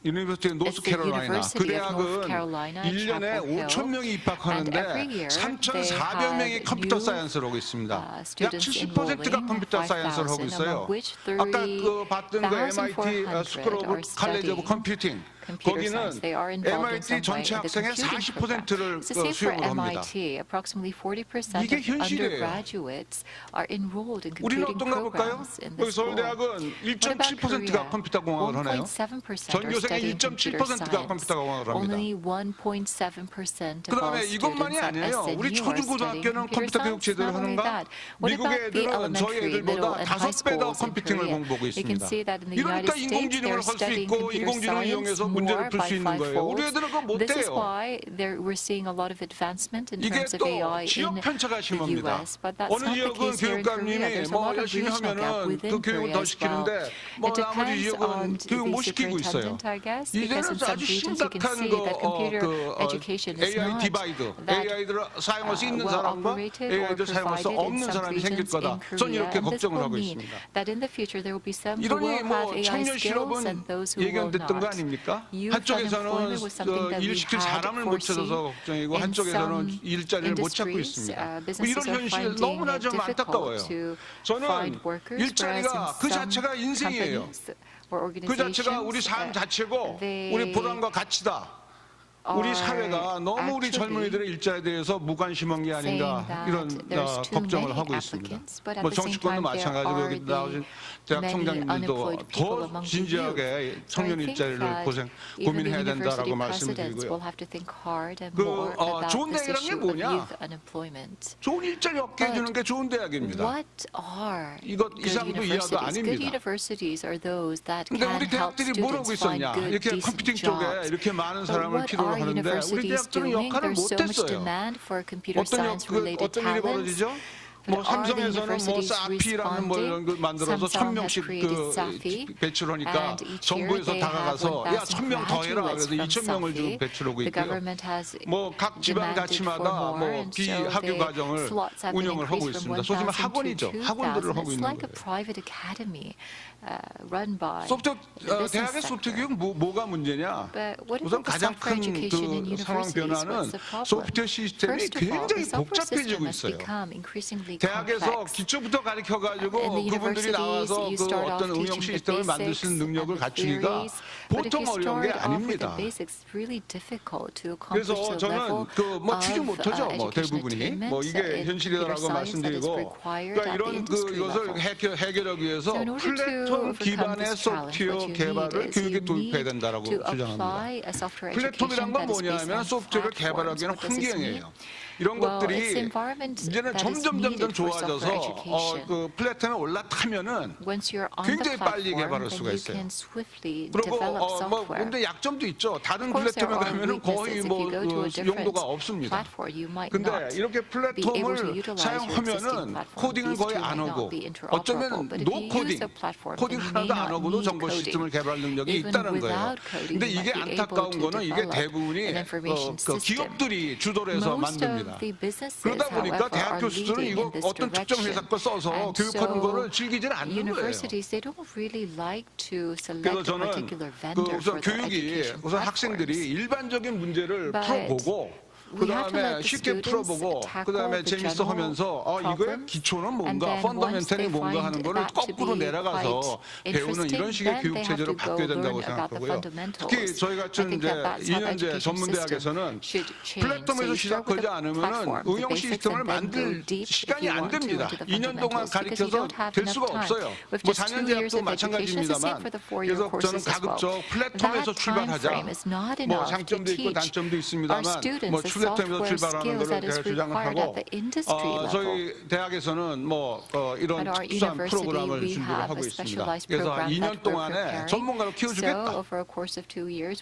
Speaker 5: 유니버시티 노스
Speaker 2: It's the
Speaker 5: 캐롤라이나. 그
Speaker 2: University of North
Speaker 5: 대학은
Speaker 2: Carolina,
Speaker 5: 1년에
Speaker 2: Chapel Hill.
Speaker 5: 5,000명이 입학하는데
Speaker 2: And every year
Speaker 5: 3,400명이
Speaker 2: they
Speaker 5: 컴퓨터
Speaker 2: have
Speaker 5: 사이언스를 하고 있습니다. 약
Speaker 2: students
Speaker 5: 70%가
Speaker 2: enrolling,
Speaker 5: 컴퓨터 사이언스를 하고
Speaker 2: 5,000,
Speaker 5: 있어요.
Speaker 2: among which
Speaker 5: 아까 그 봤던 그 MIT
Speaker 2: 3,400
Speaker 5: 스쿨 오브
Speaker 2: are
Speaker 5: 칼리지 오브
Speaker 2: studying
Speaker 5: 컴퓨팅
Speaker 2: computer
Speaker 5: 거기는
Speaker 2: science. They are involved in
Speaker 5: MIT
Speaker 2: some way
Speaker 5: 전체
Speaker 2: in the
Speaker 5: 학생의
Speaker 2: computing program.
Speaker 5: 40%를
Speaker 2: So say for
Speaker 5: 수용을 합니다.
Speaker 2: MIT, approximately 40%
Speaker 5: 이게
Speaker 2: of
Speaker 5: 현실이에요.
Speaker 2: undergraduates are enrolled in
Speaker 5: 우리는
Speaker 2: computing
Speaker 5: 어떤가 볼까요?
Speaker 2: programs in
Speaker 5: 우리
Speaker 2: the school.
Speaker 5: 서울대학은
Speaker 2: What about
Speaker 5: 1.7%가
Speaker 2: Korea?
Speaker 5: 컴퓨터 공학을 하네요.
Speaker 2: 1.7%
Speaker 5: 전
Speaker 2: are
Speaker 5: 교생의
Speaker 2: studying computer
Speaker 5: 1.7%가
Speaker 2: science.
Speaker 5: 컴퓨터 공학을 합니다.
Speaker 2: Only 1.7% of all
Speaker 5: 그다음에 이것만이
Speaker 2: students at
Speaker 5: 아니에요. 우리
Speaker 2: SNU are studying
Speaker 5: 초중고등학교는
Speaker 2: computer
Speaker 5: 컴퓨터 교육
Speaker 2: science.
Speaker 5: 제대로
Speaker 2: Not only
Speaker 5: 하는가?
Speaker 2: that, what
Speaker 5: 미국
Speaker 2: about the
Speaker 5: 애들은 저희
Speaker 2: elementary,
Speaker 5: 애들보다
Speaker 2: middle, and high
Speaker 5: 5배 더
Speaker 2: schools in
Speaker 5: 컴퓨팅을
Speaker 2: Korea?
Speaker 5: 공부하고
Speaker 2: You can
Speaker 5: 있습니다.
Speaker 2: see that in the
Speaker 5: 이러니까
Speaker 2: United States
Speaker 5: 인공지능을
Speaker 2: they're
Speaker 5: 할 수
Speaker 2: studying
Speaker 5: 있고
Speaker 2: computer
Speaker 5: 인공지능을
Speaker 2: science
Speaker 5: 이용해서
Speaker 2: more
Speaker 5: 문제를 풀 수
Speaker 2: by
Speaker 5: 있는 거예요. 우리 애들은 그거
Speaker 2: fivefold. This is
Speaker 5: 못해요.
Speaker 2: why we're seeing a lot of advancement in
Speaker 5: 이게
Speaker 2: terms of
Speaker 5: 또
Speaker 2: AI
Speaker 5: 지역
Speaker 2: in
Speaker 5: 편차가
Speaker 2: the
Speaker 5: 심합니다.
Speaker 2: US, but that's
Speaker 5: 어느
Speaker 2: not the
Speaker 5: 지역은
Speaker 2: case here in Korea.
Speaker 5: 교육감님이
Speaker 2: There's a
Speaker 5: 뭐
Speaker 2: lot of
Speaker 5: 열심히
Speaker 2: regional gap
Speaker 5: 하면은
Speaker 2: within
Speaker 5: 그 교육을
Speaker 2: Korea
Speaker 5: 더
Speaker 2: as well.
Speaker 5: 시키는데 뭐
Speaker 2: It
Speaker 5: 나머지
Speaker 2: depends
Speaker 5: 지역은
Speaker 2: on
Speaker 5: 교육 못
Speaker 2: the
Speaker 5: 시키고 있어요.
Speaker 2: superintendent, I guess, because
Speaker 5: 이제는
Speaker 2: in some
Speaker 5: 아주
Speaker 2: regions you can
Speaker 5: 심각한
Speaker 2: see that computer education is
Speaker 5: AI
Speaker 2: not
Speaker 5: 디바이드,
Speaker 2: that
Speaker 5: AI를 사용할 수 있는
Speaker 2: well
Speaker 5: 사람과
Speaker 2: operated or
Speaker 5: AI를 사용할 수
Speaker 2: provided in
Speaker 5: 없는
Speaker 2: some
Speaker 5: 사람이 생길
Speaker 2: regions
Speaker 5: 거다.
Speaker 2: in
Speaker 5: 전
Speaker 2: Korea,
Speaker 5: 이렇게
Speaker 2: and this
Speaker 5: 걱정을
Speaker 2: will
Speaker 5: 하고
Speaker 2: mean
Speaker 5: 있습니다.
Speaker 2: that in the future there will be some who
Speaker 5: 이러니
Speaker 2: will
Speaker 5: 뭐
Speaker 2: have AI
Speaker 5: 청년
Speaker 2: skills
Speaker 5: 실업은
Speaker 2: and those who will
Speaker 5: 예견됐던 거
Speaker 2: not.
Speaker 5: 아닙니까?
Speaker 2: Youth
Speaker 5: 한쪽에서는
Speaker 2: unemployment was something that
Speaker 5: 일
Speaker 2: we
Speaker 5: 시킬
Speaker 2: had
Speaker 5: 사람을 못 찾아서
Speaker 2: foreseen.
Speaker 5: 걱정이고
Speaker 2: In
Speaker 5: 한쪽에서는
Speaker 2: some
Speaker 5: 일자리를 못 찾고
Speaker 2: industries,
Speaker 5: 있습니다. 뭐
Speaker 2: businesses
Speaker 5: 이런
Speaker 2: are
Speaker 5: 현실
Speaker 2: finding
Speaker 5: 너무나
Speaker 2: it
Speaker 5: 좀 안타까워요.
Speaker 2: difficult to
Speaker 5: 저는
Speaker 2: find workers, whereas in
Speaker 5: 일자리가 그
Speaker 2: some
Speaker 5: 자체가 인생이에요.
Speaker 2: companies or
Speaker 5: 그 자체가 우리
Speaker 2: organizations,
Speaker 5: 삶 자체고
Speaker 2: they
Speaker 5: 우리 보람과 가치다. 우리 사회가 너무 우리 젊은이들의 일자리에 대해서 무관심한 게 아닌가 이런 걱정을 하고 있습니다. 뭐 정치권도 마찬가지고 여기 나오신 대학 총장님들도 더 진지하게 청년 일자리를 고민해야 된다라고 말씀드리고요. 좋은 대학이란 게 뭐냐? 좋은 일자리 얻게 해주는 게 좋은 대학입니다. 이것 이상도 이하도 아닙니다. 근데 우리 대학들이 뭘 하고 있었냐? 이렇게 컴퓨팅 쪽에 이렇게 많은 사람을 필요로 하는데 우리 대학들은 역할을 못했어요. 어떤 일이 벌어지죠? 뭐 삼성에서는 뭐 사피라는 뭐 이런 걸 만들어서 1000명씩 그 배출을 하니까 정부에서 다가가서 야 1000명 더 해라 그래서 2000명을 지금 배출하고 있고요. 뭐 각 지방 자치마다 뭐 비학교 과정을 운영을 하고 있습니다. 소위 말하면 학원이죠. 학원들을 하고 있는 거예요. 대학의 소프트 교육 뭐가 문제냐? 우선 가장 큰 그 상황 변화는 소프트웨어 시스템이 굉장히 복잡해지고 있어요. 대학에서 기초부터 가르쳐가지고 그분들이 나와서 그 어떤 응용 시스템을 만들 수 있는 능력을 갖추기가 보통 어려운 게 아닙니다. 그래서 저는 그 뭐 취직 못하죠. 뭐 대부분이 뭐 이게 현실이다라고 말씀드리고 그러니까 이런 그 이것을 해결하기 위해서 플랫폼 기반의 소프트웨어 개발을 교육에 도입해야 된다라고 주장합니다. 플랫폼이란 건 뭐냐면 소프트웨어를 개발하기에는 환경이에요. 이런 것들이 이제는 점점 좋아져서 그 플랫폼에 올라타면은 굉장히 빨리 개발할 수가 있어요. 그리고 뭐 근데 약점도 있죠. 다른 플랫폼에 가면은 거의 뭐 그 용도가 없습니다. 근데 이렇게 플랫폼을 사용하면은 코딩은 거의 안 하고 어쩌면 노 코딩 하나도 안 하고도 정보 시스템을 개발 능력이 있다는 거예요. 근데 이게 안타까운 거는 이게 대부분이 그 기업들이 주도를 해서 만듭니다. 그러다 보니까 대학 교수들은 이거 어떤 특정 회사 거 써서 교육하는 거를 즐기지는 않는 거예요. 그래서 저는 그 우선 교육이 우선 학생들이 일반적인 문제를 풀어보고 그 다음에 쉽게 풀어보고 그 다음에 재밌어 하면서 이거의 기초는 뭔가 펀더멘털이 뭔가 하는 거를 거꾸로 내려가서 배우는 이런 식의 교육 체제로 바뀌어야 된다고 생각하고요. 특히 저희 같은 이제 2년제 전문대학에서는 플랫폼에서 시작하지 않으면 응용 시스템을 만들 시간이 안 됩니다. 2년 동안 가르쳐서 될 수가 없어요. 뭐 4년제학도 마찬가지입니다만 그래서 저는 가급적 플랫폼에서 출발하자. 뭐 장점도 있고 단점도 있습니다만 뭐 플랫폼에서 출발하는 것을 제가 주장을 하고 저희 대학에서는 뭐 이런 특수한 프로그램을 준비를 하고 있습니다. 그래서 2년 동안에 전문가로 키워주겠다.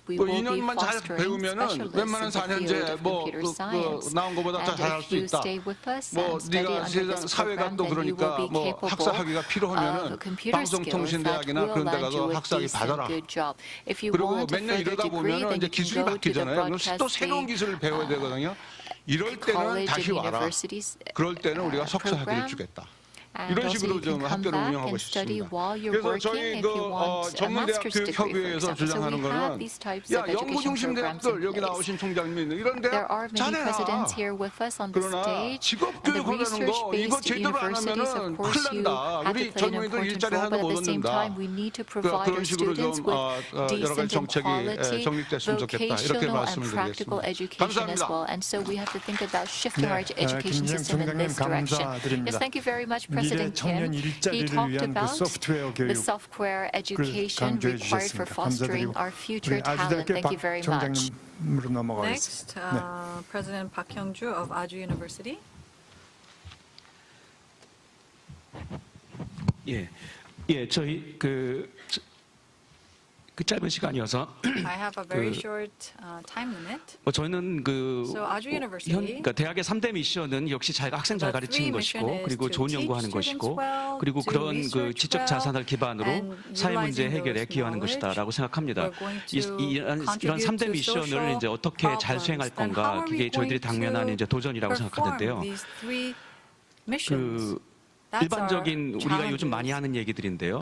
Speaker 5: 2년만 잘 배우면은 웬만한 4년제 뭐 나온 것보다 더 잘할 수 있다. 뭐 네가 세상 사회가 또 그러니까 뭐 학사학위가 필요하면은 방송통신대학이나 그런 데 가서 학사학위 받아라. 그리고 몇 년 이러다 보면은 이제 기술이 바뀌잖아요. 그럼 또 새로운 기술을 배워야 되거든요. 이럴 때는 다시 와라. 그럴 때는 우리가 석사학위를 주겠다. 이런 식으로 좀 학교를 운영하고 싶습니다. 그래서 저희 그 전문대학 교육협의회에서 주장하는 거는 야 연구 중심 대학들 여기 나오신 총장님 이런 대학 잘해라. 그러나 직업 교육하려는 거 이거 제대로 안 하면은 큰일 난다. 우리 젊은이들 일자리 하나도 못 얻는다. 그런 식으로 좀 여러 가지 정책이 정립됐으면 좋겠다. 이렇게 말씀을 드리겠습니다. 감사합니다.
Speaker 1: 김진영 총장님 감사드립니다. 미래 청년 일자리를 위한 그 소프트웨어 교육을 강조해 주셨습니다. 감사드리고 우리 아주대학교 박 총장님으로 넘어가겠습니다.
Speaker 8: Next, President Park Hyung-ju of Aju University.
Speaker 9: 저희 그 짧은 시간이어서
Speaker 8: I have a very short time limit.
Speaker 9: 저희는
Speaker 8: So Aju University,
Speaker 9: 그러니까 대학의 3대 미션은 역시 학생 잘 가르치는 것이고 그리고 좋은 연구하는 것이고 그리고 그런 그 지적 자산을 기반으로 사회 문제 해결에 기여하는 것이다라고 생각합니다. 이런 3대 미션을 이제 어떻게 잘 수행할 건가 그게 저희들이 당면한 이제 도전이라고 생각하는데요. 일반적인 우리가 요즘 많이 하는 얘기들인데요.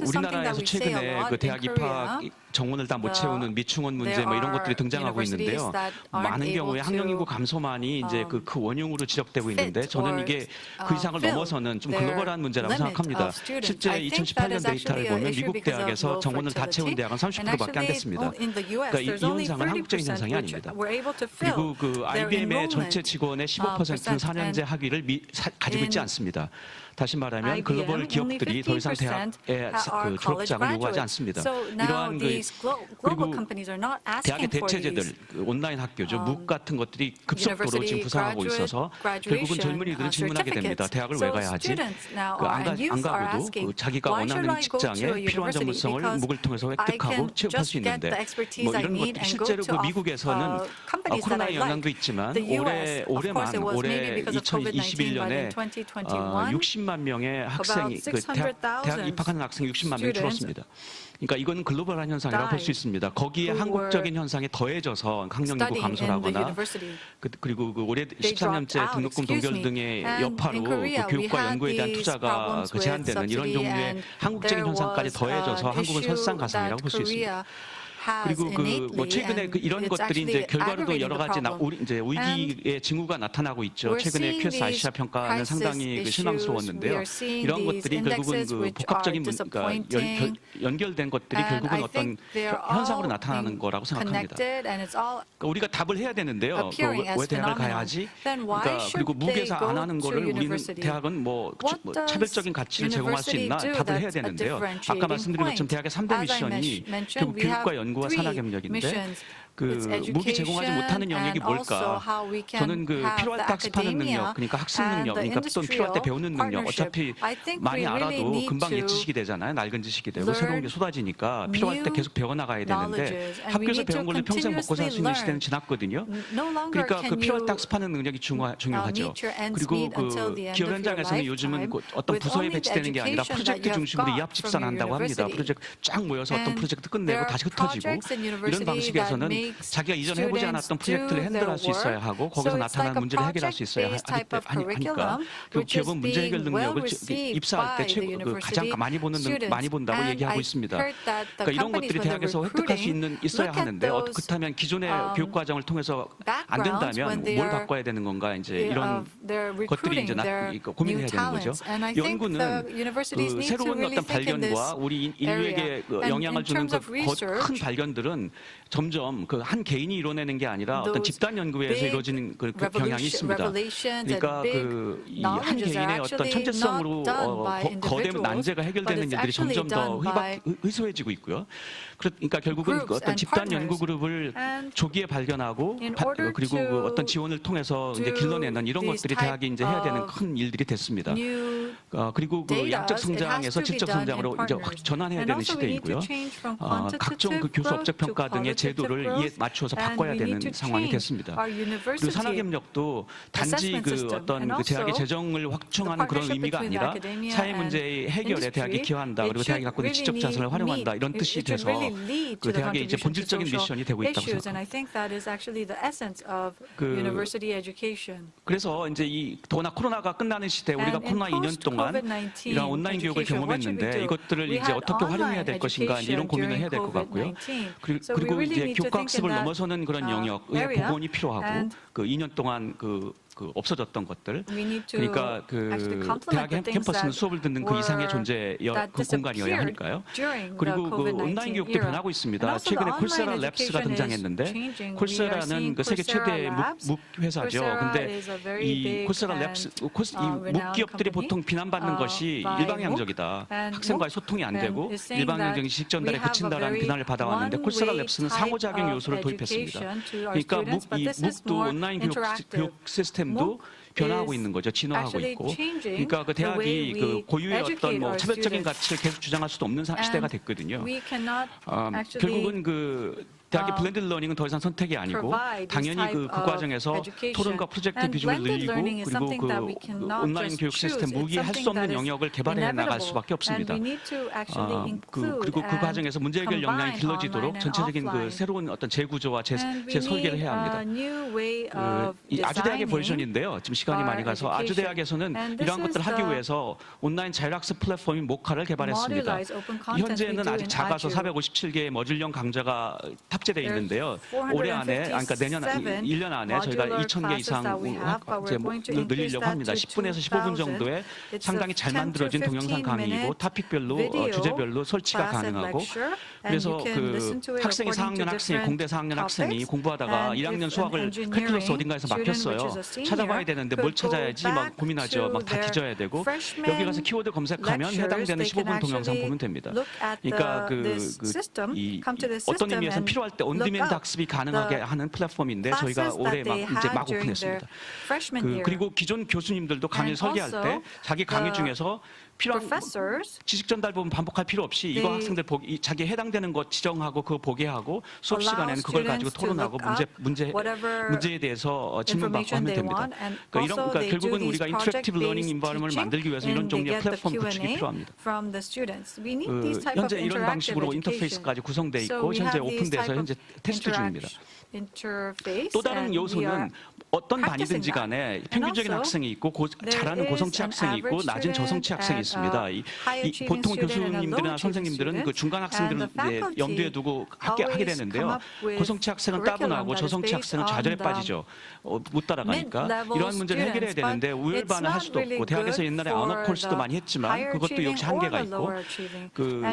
Speaker 9: 우리나라에서 최근에 그 대학 입학 정원을 다 못 채우는 미충원 문제 뭐 이런 것들이 등장하고 있는데요. 많은 경우에 학령 인구 감소만이 이제 그 원흉으로 지적되고 있는데 저는 이게 그 이상을 넘어서는 좀 글로벌한 문제라고 생각합니다. 실제 2018년 데이터를 보면 미국 대학에서 정원을 다 채운 대학은 30%밖에 안 됐습니다. 그러니까 이 현상은 한국적인 현상이 아닙니다. 그리고 그 IBM의 전체 직원의 15%는 4년제 학위를 가지고 있지 않습니다. 다시 말하면 글로벌 기업들이 더 이상 대학의 그 졸업장을 요구하지 않습니다. 이러한 그리고 대학의 대체제들, 온라인 학교죠, MOOC 같은 것들이 급속도로 지금 부상하고 있어서 결국은 젊은이들은 질문하게 됩니다. 대학을 왜 가야 하지? 안 가고도 자기가 원하는 직장에 필요한 전문성을 MOOC을 통해서 획득하고 취업할 수 있는데 뭐 이런 것들이 실제로 그 미국에서는 코로나 영향도 있지만 올해 2021년에 60만 명의 학생이 대학 입학하는 학생이 60만 명이 줄었습니다. 그러니까 이건 글로벌한 현상이라고 볼 수 있습니다. 거기에 한국적인 현상이 더해져서 학령 인구 감소라거나 그리고 그 올해 13년째 등록금 동결 등의 여파로 그 교육과 연구에 대한 투자가 제한되는 이런 종류의 한국적인 현상까지 더해져서 한국은 설상가상이라고 볼 수 있습니다. 그리고 뭐 최근에 이런 것들이 이제 결과로도 여러 가지 이제 위기의 징후가 나타나고 있죠. 최근에 QS 아시아 평가는 상당히 실망스러웠는데요. 이런 것들이 결국은 그 복합적인 연결된 것들이 결국은 어떤 현상으로 나타나는 거라고 생각합니다. 그러니까 우리가 답을 해야 되는데요. 왜 대학을 가야 하지? 그러니까 그리고 무국에서 안 하는 거를 우리는 대학은 뭐 차별적인 가치를 제공할 수 있나 답을 해야 되는데요. 아까 말씀드린 것처럼 대학의 3대 미션이 결국 교육과 연구와 산학협력인데 그 무기 제공하지 못하는 영역이 뭘까? 저는 그 필요할 때 학습하는 능력, 그러니까 학습 능력, 그러니까 또 필요할 때 배우는 능력. 어차피 많이 알아도 금방 예지식이 되잖아요. 낡은 지식이 되고 새로운 게 쏟아지니까 필요할 때 계속 배워나가야 되는데 학교에서 배운 걸로 평생 먹고 살 수 있는 시대는 지났거든요. 그러니까 그 필요할 때 학습하는 능력이 중요하죠. 그리고 그 기업 현장에서는 요즘은 어떤 부서에 배치되는 게 아니라 프로젝트 중심으로 이합집산한다고 합니다. 프로젝트 쫙 모여서 어떤 프로젝트 끝내고 다시 흩어지고 이런 방식에서는 자기가 이전에 해보지 않았던 프로젝트를 핸들할 수 있어야 하고 거기서 나타나는 문제를 해결할 수 있어야 하니까 결국 기업은 문제 해결 능력을 입사할 때 가장 많이 본다고 얘기하고 있습니다. 그러니까 이런 것들이 대학에서 획득할 수 있어야 하는데 그렇다면 기존의 교육 과정을 통해서 안 된다면 뭘 바꿔야 되는 건가 이제 이런 것들이 이제 고민해야 되는 거죠. 연구는 그 새로운 어떤 발견과 우리 인류에게 영향을 주는 큰 발견들은 점점 그 한 개인이 이뤄내는 게 아니라 어떤 집단 연구에서 이루어지는 그 경향이 있습니다. 그러니까 그 한 개인의 어떤 천재성으로 거대 난제가 해결되는 일들이 점점 더 희소해지고 있고요. 그러니까 결국은 어떤 집단 연구 그룹을 조기에 발견하고 그리고 그 어떤 지원을 통해서 이제 길러내는 이런 것들이 대학이 이제 해야 되는 큰 일들이 됐습니다. 그리고 그 양적 성장에서 질적 성장으로 이제 확 전환해야 되는 시대이고요. 각종 그 교수 업적 평가 등의 제도를 이에 맞춰서 바꿔야 되는 상황이 됐습니다. 그리고 산학협력도 단지 그 어떤 그 대학의 재정을 확충하는 그런 의미가 아니라 사회 문제의 해결에 대학이 기여한다. 그리고 대학이 갖고 있는 지적 자산을 활용한다. 이런 뜻이 돼서 그 대학의 이제 본질적인 미션이 되고 있다고 생각합니다. 그래서 이제 더구나 코로나가 끝나는 시대, 우리가 코로나 2년 동안 이런 온라인 교육을 경험했는데 이것들을 이제 어떻게 활용해야 될 것인가 이런 고민을 해야 될 것 같고요. 그리고 이제 교과학습을 넘어서는 그런 영역의 복원이 필요하고 그 2년 동안 그 없어졌던 것들, 그러니까 그 대학의 캠퍼스는 수업을 듣는 그 이상의 그 공간이어야 하니까요. 그리고 그 온라인 교육도 변하고 있습니다. 최근에 콜세라 랩스가 등장했는데 콜세라는 그 세계 최대의 MOOC 회사죠. 근데 이 콜세라 랩스, 이 MOOC 기업들이 보통 비난받는 것이 일방향적이다. 학생과의 소통이 안 되고 일방향적인 지식 전달에 그친다라는 비난을 받아왔는데 콜세라 랩스는 상호작용 요소를 도입했습니다. 그러니까 이 MOOC도 온라인 교육 시스템 도 변화하고 있는 거죠. 진화하고 있고. 그러니까 그 대학이 그 고유의 어떤 뭐 차별적인 가치를 계속 주장할 수도 없는 시대가 됐거든요. 결국은 그 대학의 블렌디드 러닝은 더 이상 선택이 아니고 당연히 그 과정에서 토론과 프로젝트 비중을 늘리고 그리고 그 온라인 교육 시스템 무기할 수 없는 영역을 개발해 나갈 수밖에 없습니다. 그리고 그 과정에서 문제 해결 역량이 길러지도록 전체적인 그 새로운 어떤 재구조와 재설계를 해야 합니다. 이 아주대학의 버전인데요. 지금 시간이 많이 가서 아주대학에서는 이러한 것들을 하기 위해서 온라인 자율학습 플랫폼인 모카를 개발했습니다. 현재는 아직 작아서 457개의 머듈형 강좌가 탑재되어 있는데요. 올해 안에, 그러니까 내년 1년 안에 저희가 2,000개 이상 늘리려고 합니다. 10분에서 15분 정도의 상당히 잘 만들어진 동영상 강의이고 토픽별로 주제별로 설치가 가능하고 그래서 그 학생이 4학년 학생이 공대 4학년 학생이 공부하다가 1학년 수학을 캘큘러스 어딘가에서 막혔어요. 찾아봐야 되는데 뭘 찾아야지 막 고민하죠. 막 다 뒤져야 되고 여기 가서 키워드 검색하면 해당되는 15분 동영상 보면 됩니다. 그러니까 어떤 의미에서는 필요할 때 온디맨드 학습이 가능하게 하는 플랫폼인데 저희가 올해 이제 막 오픈했습니다. 그리고 기존 교수님들도 강의 설계할 때 자기 강의 중에서 필요한 지식 전달 부분 반복할 필요 없이 이거 학생들 자기 해당되는 것 지정하고 그거 보게 하고 수업 시간에는 그걸 가지고 토론하고 문제에 대해서 질문받고 하면 됩니다. 그러니까 결국은 우리가 인터랙티브 러닝 인바이러먼트를 만들기 위해서 이런 종류의 플랫폼 구축이 필요합니다. 현재 이런 방식으로 인터페이스까지 구성되어 있고 현재 오픈돼서 현재 테스트 중입니다. 또 다른 요소는 어떤 반이든지 간에 평균적인 학생이 있고 잘하는 고성취 학생이 있고 낮은 저성취 학생이 있습니다. 보통 교수님들이나 선생님들은 그 중간 학생들을 염두에 두고 하게 되는데요. 고성취 학생은 따분하고 저성취 학생은 좌절에 빠지죠. 못 따라가니까. 이러한 문제를 해결해야 되는데 우열반을 할 수도 없고 대학에서 옛날에 언어 콜스도 많이 했지만 그것도 역시 한계가 있고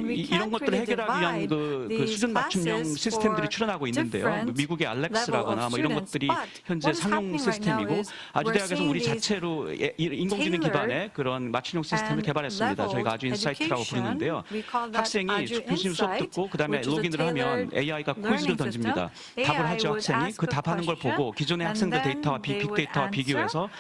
Speaker 9: 이런 것들을 해결하기 위한 그 수준 맞춤형 시스템들이 출현하고 있는데요. 미국의 알렉스라거나 뭐 이런 것들이 현재 상용 시스템이고 아주대학에서 우리 자체로 인공지능 기반의 그런 맞춤형 시스템을 개발했습니다. 저희가 아주 인사이트라고 부르는데요. 학생이 교수님 수업 듣고 그다음에 로그인을 하면 AI가 퀴즈를 던집니다. 답을 하죠. 학생이 그 답하는 걸 보고 기존의 학생들 데이터와 빅데이터와 비교해서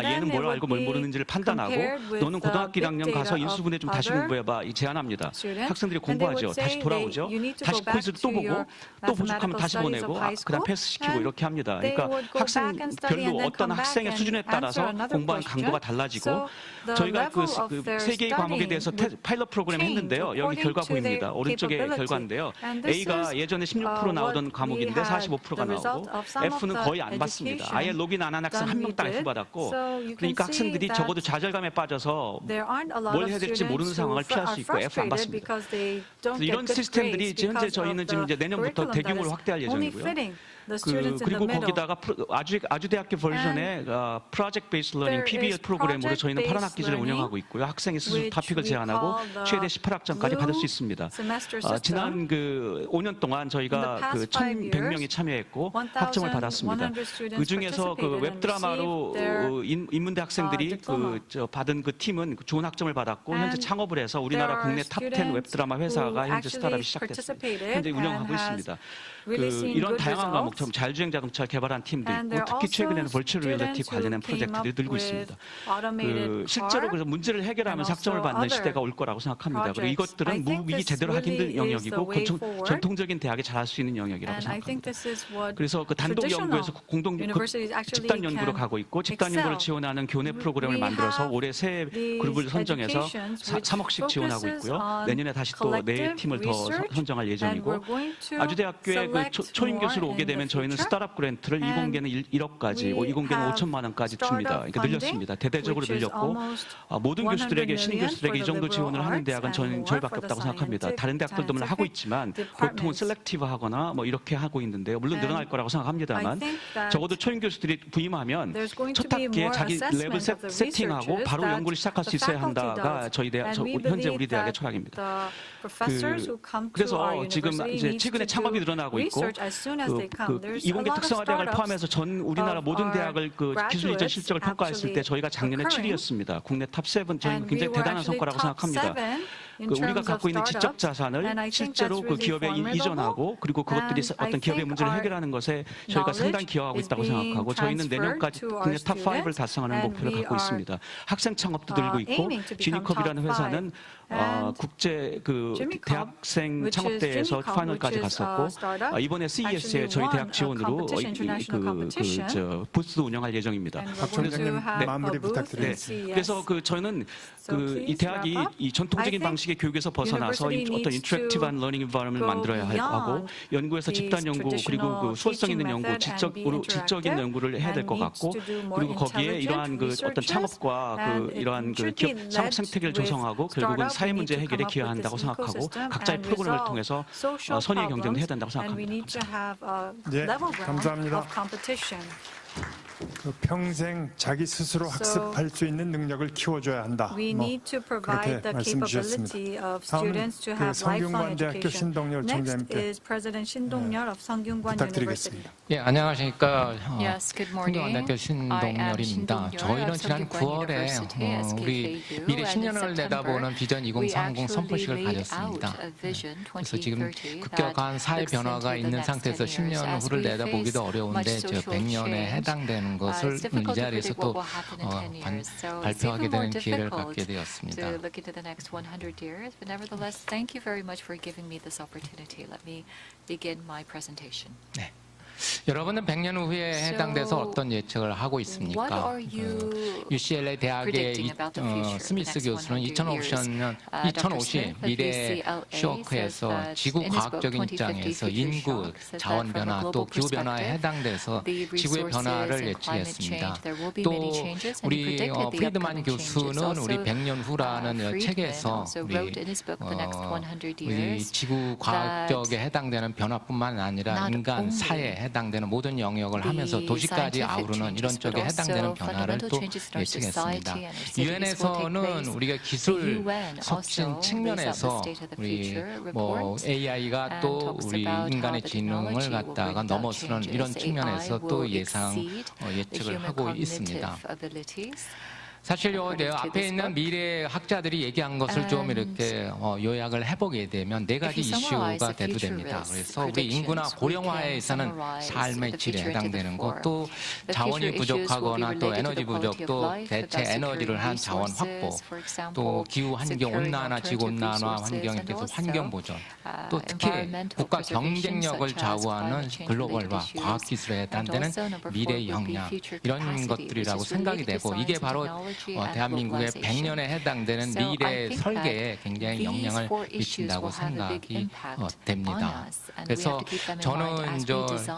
Speaker 9: 얘는 뭘 알고 뭘 모르는지를 판단하고 너는 고등학교 1학년 가서 인수분해 좀 다시 공부해봐 제안합니다. 학생들이 공부하죠. 다시 돌아오죠. 다시 퀴즈를 또 보고 또 부족하면 다시 보내고 그다음 패스시키고 이렇게 합니다. 그러니까 학생별로 어떤 학생의 수준에 따라서 공부하는 강도가 달라지고 저희가 그 3개의 과목에 대해서 파일럿 프로그램 했는데요. 여기 결과 보입니다. 오른쪽에 결과인데요. A가 예전에 16% 나오던 과목인데 45%가 나오고 F는 거의 안 받습니다. 아예 로그인 안 한 학생 한 명당 F 받았고 그러니까 학생들이 적어도 좌절감에 빠져서 뭘 해야 될지 모르는 상황을 피할 수 있고 F 안 받습니다. 이런 시스템들이 현재 저희는 지금 이제 내년부터 대규모로 확대할 예정이고요. 그리고 거기다가 아주대학교 버전의 프로젝트 베이스 러닝 PBL 프로그램으로 저희는 8학기제를 운영하고 있고요. 학생이 스스로 토픽을 제안하고 최대 18학점까지 받을 수 있습니다. 지난 5년 동안 저희가 1,100명이 참여했고 학점을 받았습니다. 그 중에서 웹드라마로 인문대 학생들이 받은 그 팀은 좋은 학점을 받았고 현재 창업을 해서 우리나라 국내 탑10 웹드라마 회사가 현재 스타트업이 시작됐습니다. 현재 운영하고 있습니다. 이런 다양한 과목, 자율주행 자동차 개발한 팀도 있고 특히 최근에는 벌추얼 리얼리티 관련된 프로젝트들이 늘고 있습니다. 실제로 그래서 문제를 해결하면서 학점을 받는 시대가 올 거라고 생각합니다. 그리고 이것들은 무국이 제대로 하기 힘든 영역이고 전통적인 대학이 잘할 수 있는 영역이라고 생각합니다. 그래서 그 단독 연구에서 집단 연구로 가고 있고 집단 연구를 지원하는 교내 프로그램을 만들어서 올해 새 그룹을 선정해서 3억씩 지원하고 있고요. 내년에 다시 또 네 팀을 더 선정할 예정이고 아주대학교에 초임 교수로 오게 되면 저희는 스타트업 그랜트를 2공개는 1억까지, 2공개는 5천만 원까지 줍니다. 그러니까 늘렸습니다. 대대적으로 늘렸고 모든 교수들에게 신인 교수들에게 이 정도 지원을 하는 대학은 저희밖에 없다고 생각합니다. 다른 대학들도 물론 하고 있지만 보통은 셀렉티브하거나 뭐 이렇게 하고 있는데요. 물론 늘어날 거라고 생각합니다만 적어도 초임 교수들이 부임하면 첫 학기에 자기 랩을 세팅하고 바로 연구를 시작할 수 있어야 한다가 현재 우리 대학의 철학입니다. 그래서 지금 이제 최근에 창업이 늘어나고 있고 이공계 특성화 대학을 포함해서 전 우리나라 모든 대학을 기술 이전 실적을 평가했을 때 저희가 작년에 7위였습니다. 국내 탑7 저희는 굉장히 대단한 성과라고 생각합니다. 우리가 갖고 있는 지적 자산을 실제로 그 기업에 이전하고 그리고 그것들이 어떤 기업의 문제를 해결하는 것에 저희가 상당히 기여하고 있다고 생각하고 저희는 내년까지 국내 탑 5를 달성하는 목표를 갖고 있습니다. 학생 창업도 들고 있고 지니컵이라는 회사는 국제 그 대학생 창업대회에서 파이널까지 갔었고 이번에 CES에 저희 대학 지원으로 그 부스도 운영할 예정입니다.
Speaker 1: 박 총장님 마무리 부탁드리겠습니다.
Speaker 9: 그래서 저는 이 대학이 이 전통적인 방식의 교육에서 벗어나서 어떤 인터랙티브한 러닝 인바이러먼트를 만들어야 하고 연구에서 집단 연구 그리고 그 수월성 있는 연구, 질적인 연구를 해야 될 것 같고 그리고 거기에 이러한 그 어떤 창업과 이러한 그 기업 창업 생태계를 조성하고 결국은 사회 문제 해결에 기여한다고 생각하고 각자의 프로그램을 통해서 선의의 경쟁을 해야 된다고 생각합니다.
Speaker 1: 네, 감사합니다. 그 평생 자기 스스로 학습할 수 있는 능력을 키워줘야 한다. 그렇게 말씀 주셨습니다. 다음은 그 성균관대학교 신동열 총장님께 부탁드리겠습니다.
Speaker 10: 예, 안녕하십니까.
Speaker 2: Yes, good morning.
Speaker 10: 성균관대학교 신동열입니다. 저희는 지난 9월에 우리 미래 10년을 내다보는 비전 2030 선포식을 가졌습니다. 그래서 지금 급격한 사회 변화가 있는 상태에서 10년 후를 내다보기도 어려운데 100년에 해당되는 것을 이 자리에서 또 발표하게 되는 기회를 갖게 되었습니다. 네. 여러분은 100년 후에 해당돼서 어떤 예측을 하고 있습니까? UCLA 대학의 스미스 교수는 2050 미래 쇼크에서 지구 과학적인 입장에서 인구, 자원 변화, 또 기후 변화에 해당돼서 지구의 변화를 예측했습니다. 또 우리 프리드만 교수는 우리 100년 후라는 책에서 우리 지구 과학적에 해당되는 변화뿐만 아니라 인간 사회에 해당되는 모든 영역을 하면서 도시까지 아우르는 이런 쪽에 해당되는 변화를 또 예측했습니다. 유엔에서는 우리가 기술 혁신 측면에서 우리 AI가 또 우리 인간의 지능을 갖다가 넘어서는 이런 측면에서 또 예측을 하고 있습니다. 사실 앞에 있는 미래 학자들이 얘기한 것을 좀 이렇게 요약을 해보게 되면 4가지 이슈가 대두됩니다. 그래서 우리 인구나 고령화에서는 삶의 질에 해당되는 것, 또 자원이 부족하거나 또 에너지 부족, 또 대체 에너지를 한 자원 확보, 또 기후 환경 온난화, 지구 온난화 환경에 대해서 환경 보전, 또 특히 국가 경쟁력을 좌우하는 글로벌화, 과학기술에 해당되는 미래 역량 이런 것들이라고 생각이 되고 이게 바로 대한민국의 100년에 해당되는 미래 설계에 굉장히 영향을 미친다고 생각이 됩니다. 그래서 저는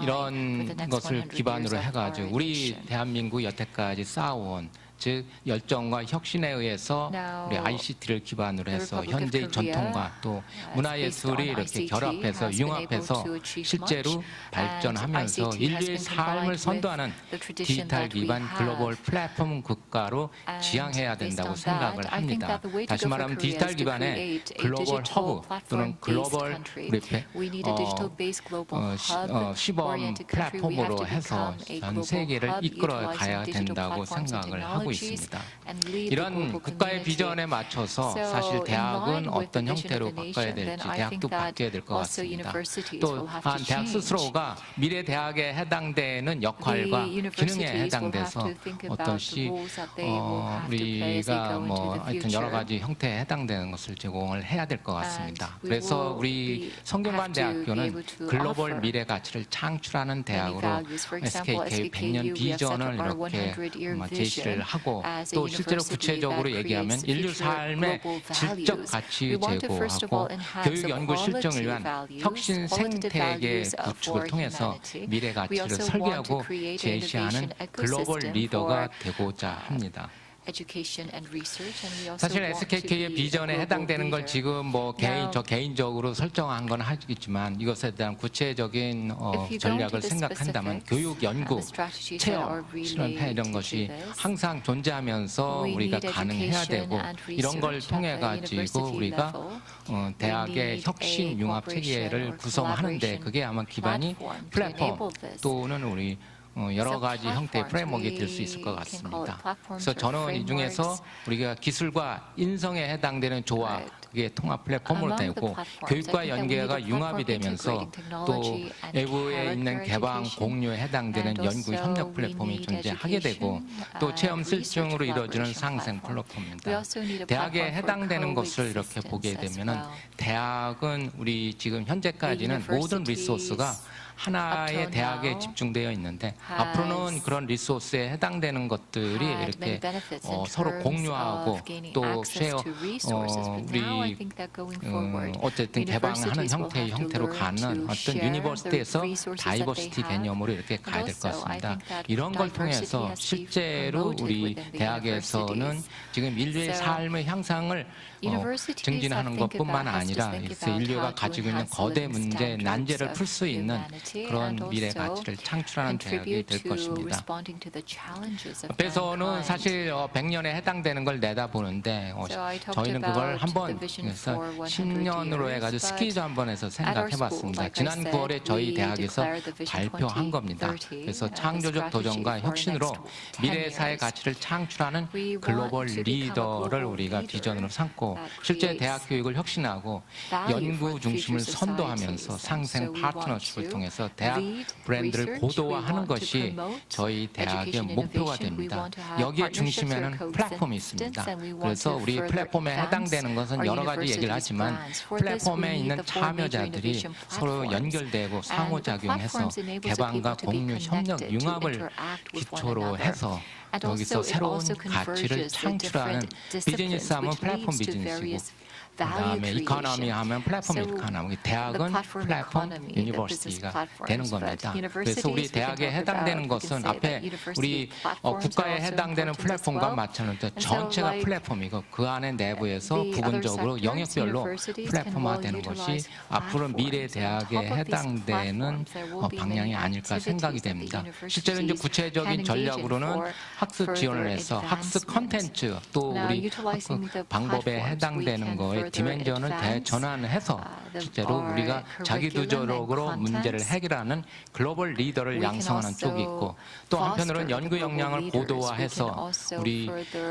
Speaker 10: 이런 것을 기반으로 해가지고 우리 대한민국 여태까지 쌓아온 즉 열정과 혁신에 의해서 우리 ICT를 기반으로 해서 현재의 전통과 또 문화예술이 이렇게 결합해서 융합해서 실제로 발전하면서 인류의 삶을 선도하는 디지털 기반 글로벌 플랫폼 국가로 지향해야 된다고 생각을 합니다. 다시 말하면 디지털 기반의 글로벌 허브 또는 글로벌 시범 플랫폼으로 해서 전 세계를 이끌어 가야 된다고 생각을 하고 있습니다. 이런 국가의 비전에 맞춰서 사실 대학은 어떤 형태로 바꿔야 될지 대학도 바뀌어야 될 것 같습니다. 또 대학 스스로가 미래 대학에 해당되는 역할과 기능에 해당돼서 어떤 우리가 하여튼 여러 가지 형태에 해당되는 것을 제공을 해야 될 것 같습니다. 그래서 우리 성균관대학교는 글로벌 미래 가치를 창출하는 대학으로 SKK 100년 비전을 이렇게 제시를 하고 또 실제로 구체적으로 얘기하면 인류 삶의 질적 가치 제고하고 교육 연구 실증을 위한 혁신 생태계 구축을 통해서 미래 가치를 설계하고 제시하는 글로벌 리더가 되고자 합니다. 사실 SKK의 비전에 해당되는 걸 지금 저 개인적으로 설정한 건 하겠지만 이것에 대한 구체적인 전략을 생각한다면 교육, 연구, 체험, 실험회 이런 것이 항상 존재하면서 우리가 가능해야 되고 이런 걸 통해 가지고 우리가 대학의 혁신 융합 체계를 구성하는데 그게 아마 기반이 플랫폼 또는 우리 여러 가지 형태의 프레임워크가 될 수 있을 것 같습니다. 그래서 저는 이 중에서 우리가 기술과 인성에 해당되는 조합, 그게 통합 플랫폼으로 되고 교육과 연계가 융합이 되면서 또 외부에 있는 개방 공유에 해당되는 연구 협력 플랫폼이 존재하게 되고 또 체험 실증으로 이루어지는 상생 플랫폼입니다. 대학에 해당되는 것을 이렇게 보게 되면은 대학은 우리 지금 현재까지는 모든 리소스가 하나의 대학에 집중되어 있는데 앞으로는 그런 리소스에 해당되는 것들이 이렇게 서로 공유하고 또 쉐어 우리 어쨌든 개방하는 형태로 가는 어떤 유니버시티에서 다이버시티 개념으로 이렇게 가야 될 것 같습니다. 이런 걸 통해서 실제로 우리 대학에서는 지금 인류의 삶의 향상을 증진하는 것뿐만 아니라 인류가 가지고 있는 거대 문제, 난제를 풀 수 있는 그런 미래 가치를 창출하는 대학이 될 것입니다. 앞에서는 사실 100년에 해당되는 걸 내다보는데 저희는 그걸 한번 10년으로 해가지고 스퀴즈 한번 해서 생각해봤습니다. 지난 9월에 저희 대학에서 발표한 겁니다. 그래서 창조적 도전과 혁신으로 미래의 사회 가치를 창출하는 글로벌 리더를 우리가 비전으로 삼고 실제 대학 교육을 혁신하고 연구 중심을 선도하면서 상생 파트너십을 통해서 대학 브랜드를 고도화하는 것이 저희 대학의 목표가 됩니다. 여기에 중심에는 플랫폼이 있습니다. 그래서 우리 플랫폼에 해당되는 것은 여러 가지 얘기를 하지만 플랫폼에 있는 참여자들이 서로 연결되고 상호작용해서 개방과 공유, 협력, 융합을 기초로 해서 여기서 새로운 가치를 창출하는 비즈니스 하면 플랫폼 비즈니스이고 그다음에 이코노미 하면 플랫폼 이코노미, 대학은 플랫폼 유니버시티가 되는 겁니다. 그래서 우리 대학에 해당되는 것은 앞에 우리 국가에 해당되는 플랫폼과 마찬가지로 전체가 플랫폼이고 그 안에 내부에서 부분적으로 영역별로 플랫폼화되는 것이 앞으로 미래 대학에 해당되는 방향이 아닐까 생각이 됩니다. 실제로 이제 구체적인 전략으로는 학습 지원을 해서 학습 컨텐츠 또 우리 학습 방법에 해당되는 거에 디멘전을 대전환해서 실제로 우리가 자기주도적으로 문제를 해결하는 글로벌 리더를 양성하는 쪽이 있고 또 한편으로는 연구 역량을 고도화해서 우리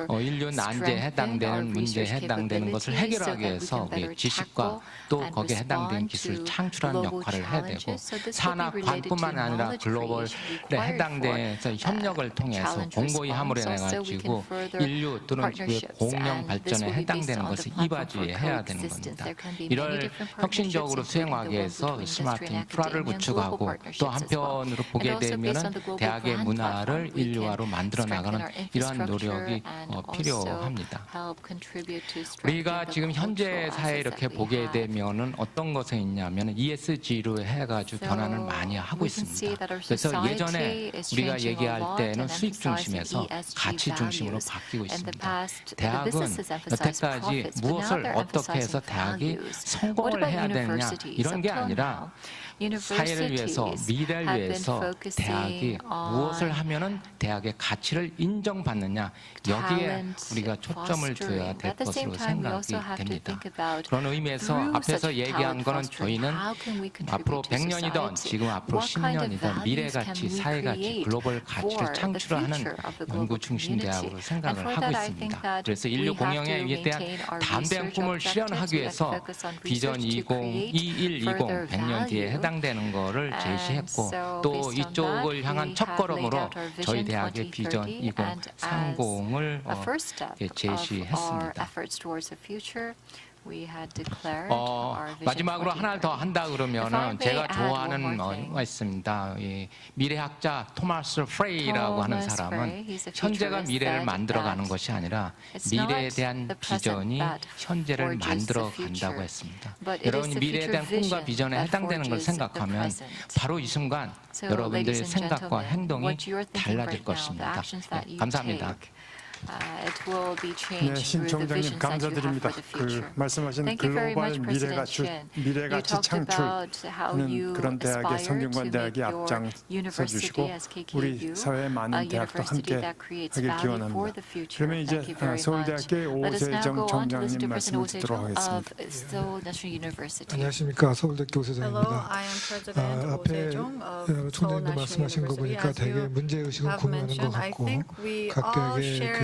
Speaker 10: 인류 난제에 해당되는 문제에 해당되는 것을 해결하기 위해서 우리 지식과 또 거기에 해당되는 기술을 창출하는 역할을 해야 되고 산학관뿐만 아니라 글로벌에 해당돼서 협력을 통해서 공고히 함을 해가지고 인류 또는 그의 공영 발전에 해당되는 것을 이바지해 해야 되는 겁니다. 이를 혁신적으로 수행하기 위해서 스마트 인프라를 구축하고 또 한편으로 보게 되면 대학의 문화를 인류화로 만들어 나가는 이러한 노력이 필요합니다. 우리가 지금 현재 사회에 이렇게 보게 되면은 어떤 것이 있냐면 ESG로 해가지고 변화를 많이 하고 있습니다. 그래서 예전에 우리가 얘기할 때는 수익 중심에서 가치 중심으로 바뀌고 있습니다. 대학은 여태까지 무엇을 어떻게 해서 대학이 성공을 해야 되느냐 이런 게 아니라 사회를 위해서 미래를 위해서 대학이 무엇을 하면은 대학의 가치를 인정받느냐 여기에 우리가 초점을 둬야 될 것으로 생각이 됩니다. 그런 의미에서 앞에서 얘기한 거는 저희는 앞으로 100년이든 지금 앞으로 10년이든 미래 가치, 사회 가치, 글로벌 가치를 창출하는 연구 중심 대학으로 생각을 하고 있습니다. 그래서 인류 공영에 대한 담대한 꿈을 실현하기 위해서 비전 2120 100년 뒤에 해당되는 것을 제시했고 또 이쪽을 향한 첫걸음으로 저희 대학의 비전 2030을 제시했습니다. 마지막으로 하나 더 한다 그러면은 제가 좋아하는 가 있습니다. 미래학자 토마스 프레이라고 하는 사람은 현재가 미래를 만들어가는 것이 아니라 미래에 대한 비전이 현재를 만들어 간다고 했습니다. 여러분이 미래에 대한 꿈과 비전에 해당되는 걸 생각하면 바로 이 순간 여러분들의 생각과 행동이 달라질 것입니다. 네, 감사합니다.
Speaker 1: 네, 신 총장님 감사드립니다. 말씀하신 글로벌 미래가치 창출하는 그런 대학의 성균관 대학이 앞장서 주시고 우리 사회의 많은 대학도 함께 하길 기원합니다. 그러면 이제 서울대학교의 오세정 총장님 말씀을 듣도록 하겠습니다.
Speaker 11: 안녕하십니까, 서울대학교 오세정입니다. 앞에 총장님도 말씀하신 거 보니까 되게 문제의식은 공유하는 것 같고 각 대학의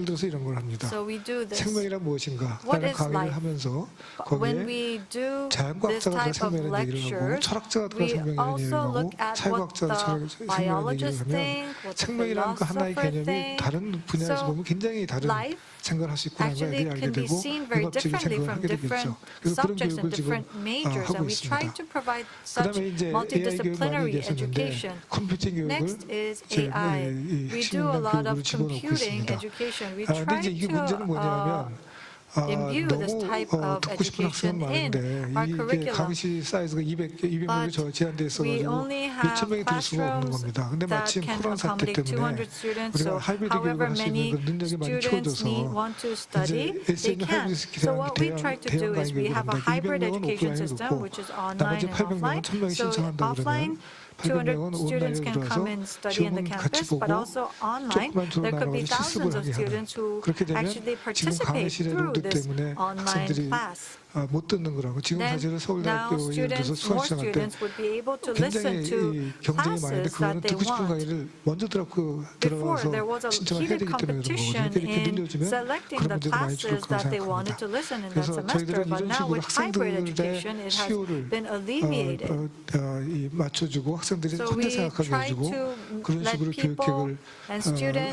Speaker 11: 예를 들어서 이런 걸 합니다.
Speaker 4: So we do this.
Speaker 11: 생명이란 무엇인가
Speaker 4: What
Speaker 11: 라는
Speaker 4: is
Speaker 11: 강의를
Speaker 4: life?
Speaker 11: 하면서
Speaker 4: When
Speaker 11: 거기에
Speaker 4: we do this
Speaker 11: 자연과학자가
Speaker 4: type of
Speaker 11: 생명이라는 얘기를 하고
Speaker 4: lectures,
Speaker 11: 철학자가
Speaker 4: we
Speaker 11: 생명이라는 얘기를
Speaker 4: also
Speaker 11: 하고
Speaker 4: look at what
Speaker 8: 생명학자 생명학 얘기를 하면 생명이라는 그 하나의 개념이 다른 분야에서 보면 굉장히 다른 생각을 할 수 있구나 하는 걸 알게 되고 융합적인 생각을 하게 되겠죠. 그래서 그런 교육을 지금 하고 있습니다. 그다음에 이제 AI 교육 많이 얘기하셨는데 컴퓨팅 교육을 저희 이 핵심 교육으로 집어넣고 있습니다. 근데 이제 이게 문제는 뭐냐면 너무 듣고 싶은 학생은 많은데 이게 강의 사이즈가 200명이 제한되어 있어가지고 2,000명이 들 수가 없는 겁니다. 근데 마침 코로나 사태 때문에 우리가 하이브리드 교육을 할 수 있는 그 능력이 많이 키워져서 이제 SNU 하이브리드 대형 강의 교육입니다. 200명은 오프라인에 놓고 나머지 800명은 1,000명이 신청한다고 그러면 800명은 온라인으로 들어와서 시험은 같이 보고 조금만 들어 나가서 실습을 하게 하는 그렇게 되면 지금 강의실에 로드 때문에 학생들이 못 듣는 거라고 지금 사실은 서울대학교 예를 들어서 수강 시작할 때 굉장히 이 경쟁이 많은데 그거는 듣고 싶은 강의를 먼저 들어가서 신청을 해야 되기 때문에 그런 거거든요. 이렇게 늘려주면 그런 문제도 많이 줄을 거라고 생각합니다. 그래서 저희들은 이런 식으로 학생들의 수요를 맞춰주고 학생들이 혼자 생각하게 해주고 그런 식으로 교육계획을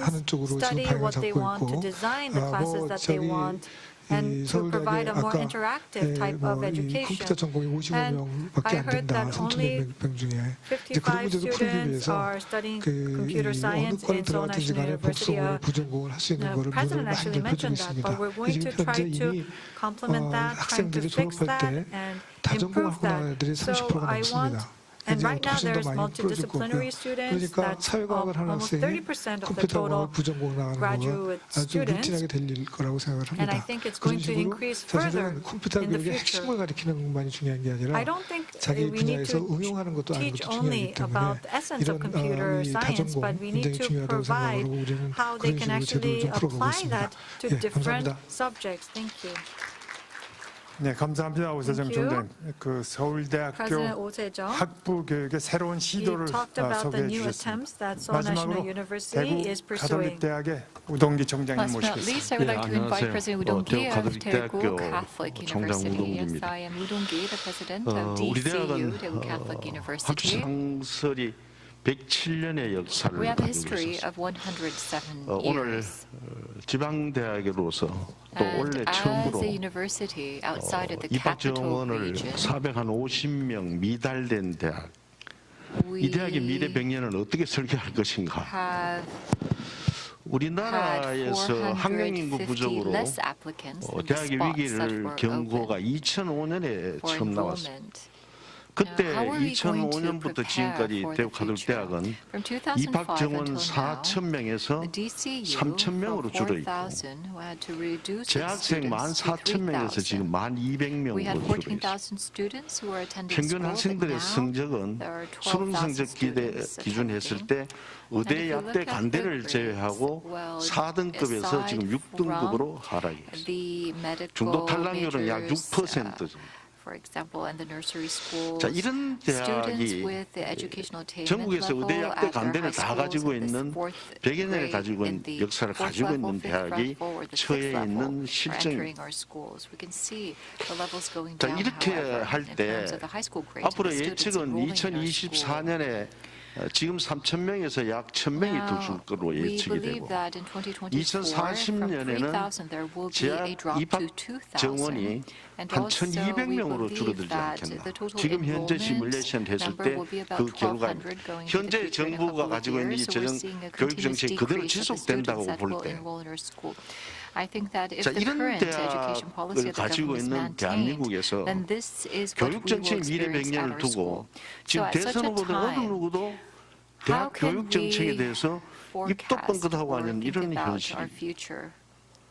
Speaker 8: 하는 쪽으로 지금 방향을 잡고 있고 이 서울대학에 아까 이 컴퓨터 전공이 55명밖에 안 된다. 3,200명 중에 이제 그런 문제도 풀기 위해서 어느 과를 들어갔든지 간에 복수공을 부전공을 할 수 있는 거를 모두를 많이 넓혀주고 있습니다. 지금 현재 이미 학생들이 졸업할 때 다전공을 하고 나온 애들이 30%가 넘습니다.
Speaker 4: And right now
Speaker 8: 훨씬 더
Speaker 4: there's
Speaker 8: 많이 풀어질 거고요.
Speaker 4: multidisciplinary students
Speaker 8: 그러니까
Speaker 4: that's
Speaker 8: 사회과학을 하는
Speaker 4: almost
Speaker 8: 학생이
Speaker 4: 30% of the
Speaker 8: 컴퓨터공학을
Speaker 4: total
Speaker 8: 부전공 나가는 거가
Speaker 4: graduate
Speaker 8: 아주
Speaker 4: students.
Speaker 8: 루틴하게 될 거라고 생각을
Speaker 4: And I
Speaker 8: 합니다.
Speaker 4: think it's
Speaker 8: 그런
Speaker 4: going to
Speaker 8: 식으로
Speaker 4: increase further
Speaker 8: 사실은 컴퓨터
Speaker 4: in the
Speaker 8: 교육의
Speaker 4: future.
Speaker 8: 핵심을 가리키는 것만이 중요한 게 아니라
Speaker 4: I don't think
Speaker 8: 자기
Speaker 4: we need
Speaker 8: 분야에서
Speaker 4: to
Speaker 8: 응용하는 것도 아는
Speaker 4: teach
Speaker 8: 것도
Speaker 4: only
Speaker 8: 중요하기 때문에
Speaker 4: about the essence of
Speaker 8: 이런
Speaker 4: computer
Speaker 8: 이
Speaker 4: science,
Speaker 8: 다전공
Speaker 4: but we need
Speaker 8: 굉장히
Speaker 4: to
Speaker 8: 중요하다고
Speaker 4: provide
Speaker 8: 생각하고 우리는
Speaker 4: how they
Speaker 8: 그런
Speaker 4: can
Speaker 8: 식으로 제도를
Speaker 4: actually
Speaker 8: 좀 풀어보고
Speaker 4: apply
Speaker 8: 있습니다.
Speaker 4: that to
Speaker 8: 예,
Speaker 4: different
Speaker 8: 감사합니다.
Speaker 4: subjects. Thank you.
Speaker 1: 네, 감사합니다. 오세정
Speaker 4: Thank you.
Speaker 1: 총장. 그 서울대학교
Speaker 4: President 오세정.
Speaker 1: 학부 교육의 새로운 시도를
Speaker 4: He talked about the
Speaker 1: 소개해
Speaker 4: new
Speaker 1: 주셨습니다.
Speaker 4: attempts that Seoul National
Speaker 1: 마지막으로
Speaker 4: University is
Speaker 1: 대구
Speaker 4: pursuing.
Speaker 1: 가톨릭대학의 우동기 총장님
Speaker 2: Last but not
Speaker 1: 모시겠습니다.
Speaker 2: least, I would like to invite
Speaker 12: 안녕하세요.
Speaker 2: President Udong-gi
Speaker 12: 대구
Speaker 2: of
Speaker 12: 가톨릭대학교
Speaker 2: Daegu Catholic
Speaker 12: 총장
Speaker 2: University. Yes,
Speaker 12: 우동기입니다.
Speaker 2: I am Udong-gi, the president of
Speaker 12: 우리
Speaker 2: DCU,
Speaker 12: 대학은
Speaker 2: Daegu Catholic
Speaker 12: 학교
Speaker 2: University.
Speaker 12: 창설이 107년의 역사를
Speaker 2: We have a
Speaker 12: 가지고
Speaker 2: history
Speaker 12: 있었습니다.
Speaker 2: of 107
Speaker 12: 오늘
Speaker 2: years.
Speaker 12: 지방대학으로서 또 올해
Speaker 2: And as
Speaker 12: 처음으로
Speaker 2: a university outside of the
Speaker 12: 입학
Speaker 2: capital
Speaker 12: 정원을
Speaker 2: region,
Speaker 12: 450명 미달된 대학. 이 대학의 미래 100년을 어떻게 설계할 것인가?
Speaker 2: have
Speaker 12: 우리나라에서 학령 인구 부족으로
Speaker 2: less applicants than the
Speaker 12: 대학의
Speaker 2: spots that
Speaker 12: 위기를
Speaker 2: were
Speaker 12: 경고가
Speaker 2: open
Speaker 12: 2005년에
Speaker 2: for
Speaker 12: 처음 나왔습니다.
Speaker 2: enrollment.
Speaker 12: 그때
Speaker 2: Now, how are we going to
Speaker 12: 2005년부터
Speaker 2: prepare
Speaker 12: 지금까지
Speaker 2: for the
Speaker 12: 대구
Speaker 2: future?
Speaker 12: 가톨릭대학은
Speaker 2: From 2005
Speaker 12: 입학 정원
Speaker 2: until now,
Speaker 12: 4,000명에서
Speaker 2: the DCU
Speaker 12: 3,000명으로
Speaker 2: from
Speaker 12: 줄어 있고
Speaker 2: 4,000 had to reduce its
Speaker 12: 재학생
Speaker 2: students to
Speaker 12: 14,000명에서 지금
Speaker 2: 3,000. We had
Speaker 12: 12,000명으로 줄어 있습니다.
Speaker 2: 14,000 students who were attending
Speaker 12: 평균
Speaker 2: school, but
Speaker 12: 학생들의
Speaker 2: now
Speaker 12: 성적은
Speaker 2: there are
Speaker 12: 수능
Speaker 2: 12,000
Speaker 12: 성적
Speaker 2: students
Speaker 12: 기준 했을
Speaker 2: attending.
Speaker 12: 때
Speaker 2: And if
Speaker 12: 의대,
Speaker 2: you
Speaker 12: 약대,
Speaker 2: look at the
Speaker 12: 간대를
Speaker 2: grades,
Speaker 12: 제외하고
Speaker 2: well,
Speaker 12: 4등급에서 지금
Speaker 2: aside
Speaker 12: 6등급으로 하락이 있습니다.
Speaker 2: the medical
Speaker 12: 중도 탈락률은 약
Speaker 2: majors,
Speaker 12: 6% 정도.
Speaker 2: for example, and the nursery schools,
Speaker 12: 자, 이런
Speaker 2: students
Speaker 12: 대학이
Speaker 2: with the educational attainment
Speaker 12: 전국에서
Speaker 2: level
Speaker 12: 의대, 약대,
Speaker 2: at their
Speaker 12: 간대를
Speaker 2: high
Speaker 12: 다
Speaker 2: schools
Speaker 12: 가지고
Speaker 2: in this
Speaker 12: 있는
Speaker 2: fourth
Speaker 12: 100여 년을
Speaker 2: grade,
Speaker 12: 가지고
Speaker 2: in
Speaker 12: 있는
Speaker 2: the
Speaker 12: 역사를
Speaker 2: fourth
Speaker 12: 가지고
Speaker 2: level,
Speaker 12: 있는
Speaker 2: fifth
Speaker 12: 대학이
Speaker 2: level, or the
Speaker 12: 처해
Speaker 2: sixth level
Speaker 12: 있는
Speaker 2: for
Speaker 12: 실정입니다.
Speaker 2: entering our schools. We can see the levels going
Speaker 12: 자,
Speaker 2: down,
Speaker 12: 이렇게
Speaker 2: however,
Speaker 12: 할
Speaker 2: in
Speaker 12: 때
Speaker 2: terms of the high school grades,
Speaker 12: 앞으로
Speaker 2: of the students
Speaker 12: 예측은
Speaker 2: enrolling in our school.
Speaker 12: 2024년에 지금 3,000명에서 약 1,000명이 더 줄 거로
Speaker 2: We
Speaker 12: 예측이
Speaker 2: believe
Speaker 12: 되고
Speaker 2: that in 2024, from
Speaker 12: 2040년에는
Speaker 2: 3,000 there will be a
Speaker 12: 재학
Speaker 2: drop
Speaker 12: 입학
Speaker 2: to 2,000.
Speaker 12: 정원이
Speaker 2: And
Speaker 12: 한
Speaker 2: also, we
Speaker 12: 1,200명으로
Speaker 2: believe
Speaker 12: 줄어들지
Speaker 2: that
Speaker 12: 않겠나.
Speaker 2: the total
Speaker 12: 지금 현재
Speaker 2: enrollment
Speaker 12: 시뮬레이션 했을
Speaker 2: number
Speaker 12: 때
Speaker 2: will be
Speaker 12: 그
Speaker 2: about 1,200
Speaker 12: 결과입니다.
Speaker 2: going into the
Speaker 12: 현재
Speaker 2: future in a
Speaker 12: 정부가
Speaker 2: couple of
Speaker 12: 가지고 있는 이
Speaker 2: years. So we're
Speaker 12: 재정
Speaker 2: seeing a
Speaker 12: 교육
Speaker 2: continuous
Speaker 12: 정책이 그대로
Speaker 2: decrease of the
Speaker 12: 지속된다고
Speaker 2: students that
Speaker 12: 볼
Speaker 2: will
Speaker 12: 때
Speaker 2: enroll in our school. I think that if
Speaker 12: 자,
Speaker 2: the
Speaker 12: 이런
Speaker 2: current education policy
Speaker 12: 대학을
Speaker 2: of the
Speaker 12: 가지고
Speaker 2: government is
Speaker 12: 있는
Speaker 2: maintained,
Speaker 12: 대한민국에서
Speaker 2: then this is what we
Speaker 12: 교육
Speaker 2: will
Speaker 12: 정책 미래
Speaker 2: experience at
Speaker 12: 100년을
Speaker 2: our
Speaker 12: 두고
Speaker 2: school.
Speaker 12: 지금
Speaker 2: So at such
Speaker 12: 대선
Speaker 2: a
Speaker 12: 후보들 어느
Speaker 2: time,
Speaker 12: 누구도
Speaker 2: how
Speaker 12: 대학
Speaker 2: can
Speaker 12: 교육 정책에
Speaker 2: we
Speaker 12: 대해서 입도
Speaker 2: forecast
Speaker 12: 뻥끗하고
Speaker 2: or
Speaker 12: 하는
Speaker 2: think
Speaker 12: 이런
Speaker 2: about our
Speaker 12: 현실입니다.
Speaker 2: future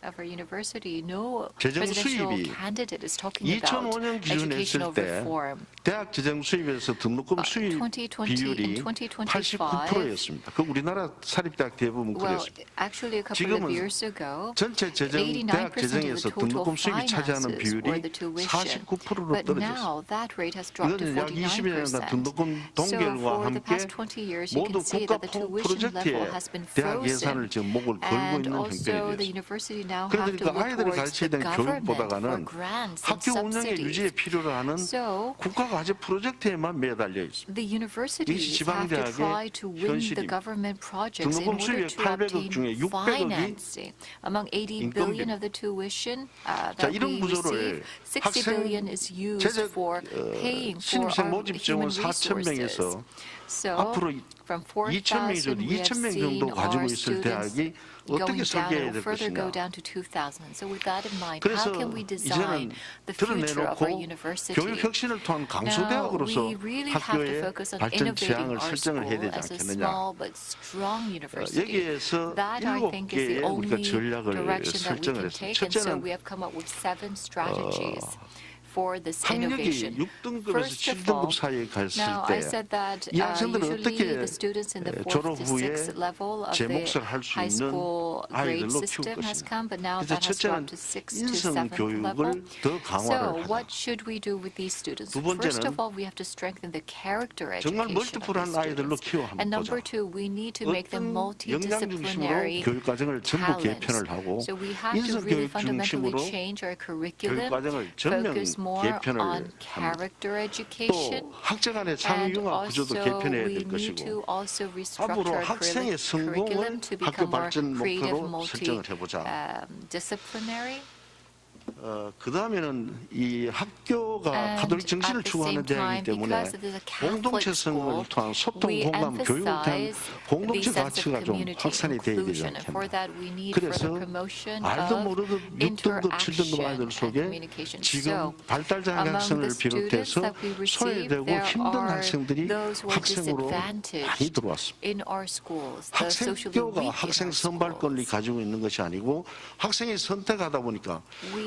Speaker 2: of our university? No
Speaker 12: 재정
Speaker 2: presidential
Speaker 12: 수입이
Speaker 2: candidate is talking about
Speaker 12: 2005년 기준
Speaker 2: educational
Speaker 12: 했을 때
Speaker 2: reform.
Speaker 12: 대학 재정 수입에서 등록금 수입
Speaker 2: 2020
Speaker 12: 비율이
Speaker 2: in 2025,
Speaker 12: 89%였습니다. 그 우리나라 사립대학 대부분
Speaker 2: Well,
Speaker 12: 그랬습니다.
Speaker 2: actually a couple of
Speaker 12: 지금은
Speaker 2: years ago,
Speaker 12: 전체 재정
Speaker 2: 89%
Speaker 12: 대학
Speaker 2: of the
Speaker 12: 재정에서
Speaker 2: total
Speaker 12: 등록금 수입이 차지하는
Speaker 2: finances
Speaker 12: 비율이
Speaker 2: were the tuition.
Speaker 12: 49%로
Speaker 2: But
Speaker 12: 떨어졌습니다.
Speaker 2: now that rate has dropped to
Speaker 12: 이거는 약 20여 년간
Speaker 2: 49%.
Speaker 12: 등록금
Speaker 2: So
Speaker 12: 동결과
Speaker 2: for the
Speaker 12: 함께
Speaker 2: past 20 years, you
Speaker 12: 모두
Speaker 2: can see
Speaker 12: 국가
Speaker 2: that the tuition
Speaker 12: 프로젝트에
Speaker 2: level has been
Speaker 12: 대학
Speaker 2: frozen.
Speaker 12: 예산을 지금 목을 걸고
Speaker 2: And
Speaker 12: 있는
Speaker 2: also the
Speaker 12: 형편이 되었습니다.
Speaker 2: university now have to
Speaker 12: 그러니까
Speaker 2: look
Speaker 12: 아이들을
Speaker 2: towards
Speaker 12: 가르쳐야
Speaker 2: the
Speaker 12: 되는
Speaker 2: government for
Speaker 12: 교육보다는
Speaker 2: grants and
Speaker 12: 학교 운영의 유지에
Speaker 2: subsidies.
Speaker 12: 필요로 하는
Speaker 2: So
Speaker 12: 국가과제 프로젝트에만 매달려 있습니다.
Speaker 2: the universities
Speaker 12: 이것이
Speaker 2: have to
Speaker 12: 지방대학의
Speaker 2: try to win the
Speaker 12: 현실입니다.
Speaker 2: government projects in
Speaker 12: 등록금
Speaker 2: order
Speaker 12: 수입의
Speaker 2: to
Speaker 12: 800억
Speaker 2: obtain
Speaker 12: 중에 600억이
Speaker 2: financing. Among 80 billion of the tuition
Speaker 12: 자,
Speaker 2: that
Speaker 12: 이런
Speaker 2: we
Speaker 12: 구조를
Speaker 2: receive, 60 billion is used
Speaker 12: 제적
Speaker 2: for paying for
Speaker 12: 신입생
Speaker 2: our
Speaker 12: 모집
Speaker 2: human
Speaker 12: 정원 4,000명에서
Speaker 2: resources. So
Speaker 12: 앞으로
Speaker 2: from
Speaker 12: 2,000명이
Speaker 2: 4,000, we have
Speaker 12: 2,000명
Speaker 2: seen
Speaker 12: 정도 가지고
Speaker 2: our
Speaker 12: 있을
Speaker 2: students
Speaker 12: 대학이 어떻게
Speaker 2: going down. It
Speaker 12: 설계해야
Speaker 2: will
Speaker 12: 될
Speaker 2: further go
Speaker 12: 것이냐.
Speaker 2: down to 2,000. So with that in mind,
Speaker 12: 그래서
Speaker 2: how can we
Speaker 12: 이제는
Speaker 2: design the future of our
Speaker 12: 드러내놓고
Speaker 2: university?
Speaker 12: 교육 혁신을 통한 강소대학으로서
Speaker 2: Now, we really have to
Speaker 12: 학교의
Speaker 2: focus on
Speaker 12: 발전
Speaker 2: innovating
Speaker 12: 지향을
Speaker 2: our
Speaker 12: 설정을 해야
Speaker 2: school
Speaker 12: 되지
Speaker 2: as a
Speaker 12: 않겠느냐.
Speaker 2: small but strong university.
Speaker 12: 여기에서
Speaker 2: That I think is the
Speaker 12: 7개의 우리가
Speaker 2: only
Speaker 12: 전략을
Speaker 2: direction that we
Speaker 12: 설정을
Speaker 2: can
Speaker 12: 했습니다.
Speaker 2: take, and so
Speaker 12: 첫째는
Speaker 2: we have come up with 7 strategies for this
Speaker 12: 학력이
Speaker 2: innovation.
Speaker 12: 6등급에서
Speaker 2: First of all,
Speaker 12: 7등급 사이에 갔을
Speaker 2: now I said that
Speaker 12: 때 이 학생들은
Speaker 2: usually
Speaker 12: 어떻게
Speaker 2: the students in the 4th
Speaker 12: 졸업
Speaker 2: to
Speaker 12: 후에
Speaker 2: 6th level of
Speaker 12: 제
Speaker 2: the
Speaker 12: 몫을 할 수
Speaker 2: high
Speaker 12: 있는
Speaker 2: school grade
Speaker 12: 아이들로 키울
Speaker 2: system has
Speaker 12: 것이냐.
Speaker 2: come, but now
Speaker 12: 그래서
Speaker 2: that has
Speaker 12: 첫째는
Speaker 2: dropped to 6th to
Speaker 12: 인성
Speaker 2: 7th level.
Speaker 12: 교육을 더 강화를
Speaker 2: So
Speaker 12: 하자.
Speaker 2: what should we do with these students?
Speaker 12: 두
Speaker 2: First
Speaker 12: 번째는
Speaker 2: of all, we have to strengthen the character
Speaker 12: 정말
Speaker 2: education of
Speaker 12: 멀티플한
Speaker 2: these
Speaker 12: 아이들로
Speaker 2: students.
Speaker 12: 키워
Speaker 2: And
Speaker 12: 한번
Speaker 2: number
Speaker 12: 보자.
Speaker 2: two, we need to make them
Speaker 12: 어떤 역량 중심으로
Speaker 2: multidisciplinary
Speaker 12: 교육 과정을 전부 개편을
Speaker 2: talents.
Speaker 12: 하고
Speaker 2: So we have to
Speaker 12: 인성 교육
Speaker 2: really fundamentally
Speaker 12: 중심으로
Speaker 2: change our
Speaker 12: 교육
Speaker 2: curriculum,
Speaker 12: 과정을 전면
Speaker 2: focus more
Speaker 12: 개편을
Speaker 2: on
Speaker 12: 합니다.
Speaker 2: character
Speaker 12: 또
Speaker 2: education.
Speaker 12: 학생 간의 참여
Speaker 2: And
Speaker 12: 융합 구조도
Speaker 2: also,
Speaker 12: 개편해야 될
Speaker 2: we need to
Speaker 12: 것이고
Speaker 2: also restructure
Speaker 12: 앞으로
Speaker 2: our
Speaker 12: 학생의 성공을
Speaker 2: curriculum to
Speaker 12: 학교
Speaker 2: become more
Speaker 12: 발전
Speaker 2: creative,
Speaker 12: 목표로 설정을 해보자.
Speaker 2: disciplinary.
Speaker 12: 그 다음에는 이 학교가
Speaker 2: And
Speaker 12: 가톨릭 정신을
Speaker 2: at the
Speaker 12: 추구하는
Speaker 2: same time,
Speaker 12: 대학이기 때문에
Speaker 2: because it is a Catholic
Speaker 12: 공동체성을
Speaker 2: school,
Speaker 12: 통한 소통,
Speaker 2: we
Speaker 12: 공감, 교육을 통한
Speaker 2: emphasize
Speaker 12: 공동체
Speaker 2: the sense of
Speaker 12: 가치가 좀
Speaker 2: community
Speaker 12: 확산이 돼야 되지
Speaker 2: inclusion. And for
Speaker 12: 않겠나.
Speaker 2: that, we need
Speaker 12: 그래서
Speaker 2: further promotion
Speaker 12: 알도
Speaker 2: of
Speaker 12: 모르도 6등급, 7등급
Speaker 2: interaction
Speaker 12: 아이들
Speaker 2: and
Speaker 12: 속에
Speaker 2: communication.
Speaker 12: 지금
Speaker 2: So,
Speaker 12: 발달장애
Speaker 2: among
Speaker 12: 학생을
Speaker 2: the students
Speaker 12: 비롯해서
Speaker 2: that we receive,
Speaker 12: 소외되고
Speaker 2: there
Speaker 12: 힘든
Speaker 2: are
Speaker 12: 학생들이
Speaker 2: those who are
Speaker 12: 학생으로 많이
Speaker 2: disadvantaged
Speaker 12: 들어왔습니다.
Speaker 2: in our schools, the socially
Speaker 12: 학생교가
Speaker 2: weak in
Speaker 12: 학생
Speaker 2: our
Speaker 12: 선발권을
Speaker 2: schools.
Speaker 12: 가지고 있는 것이 아니고 학생이 선택하다 보니까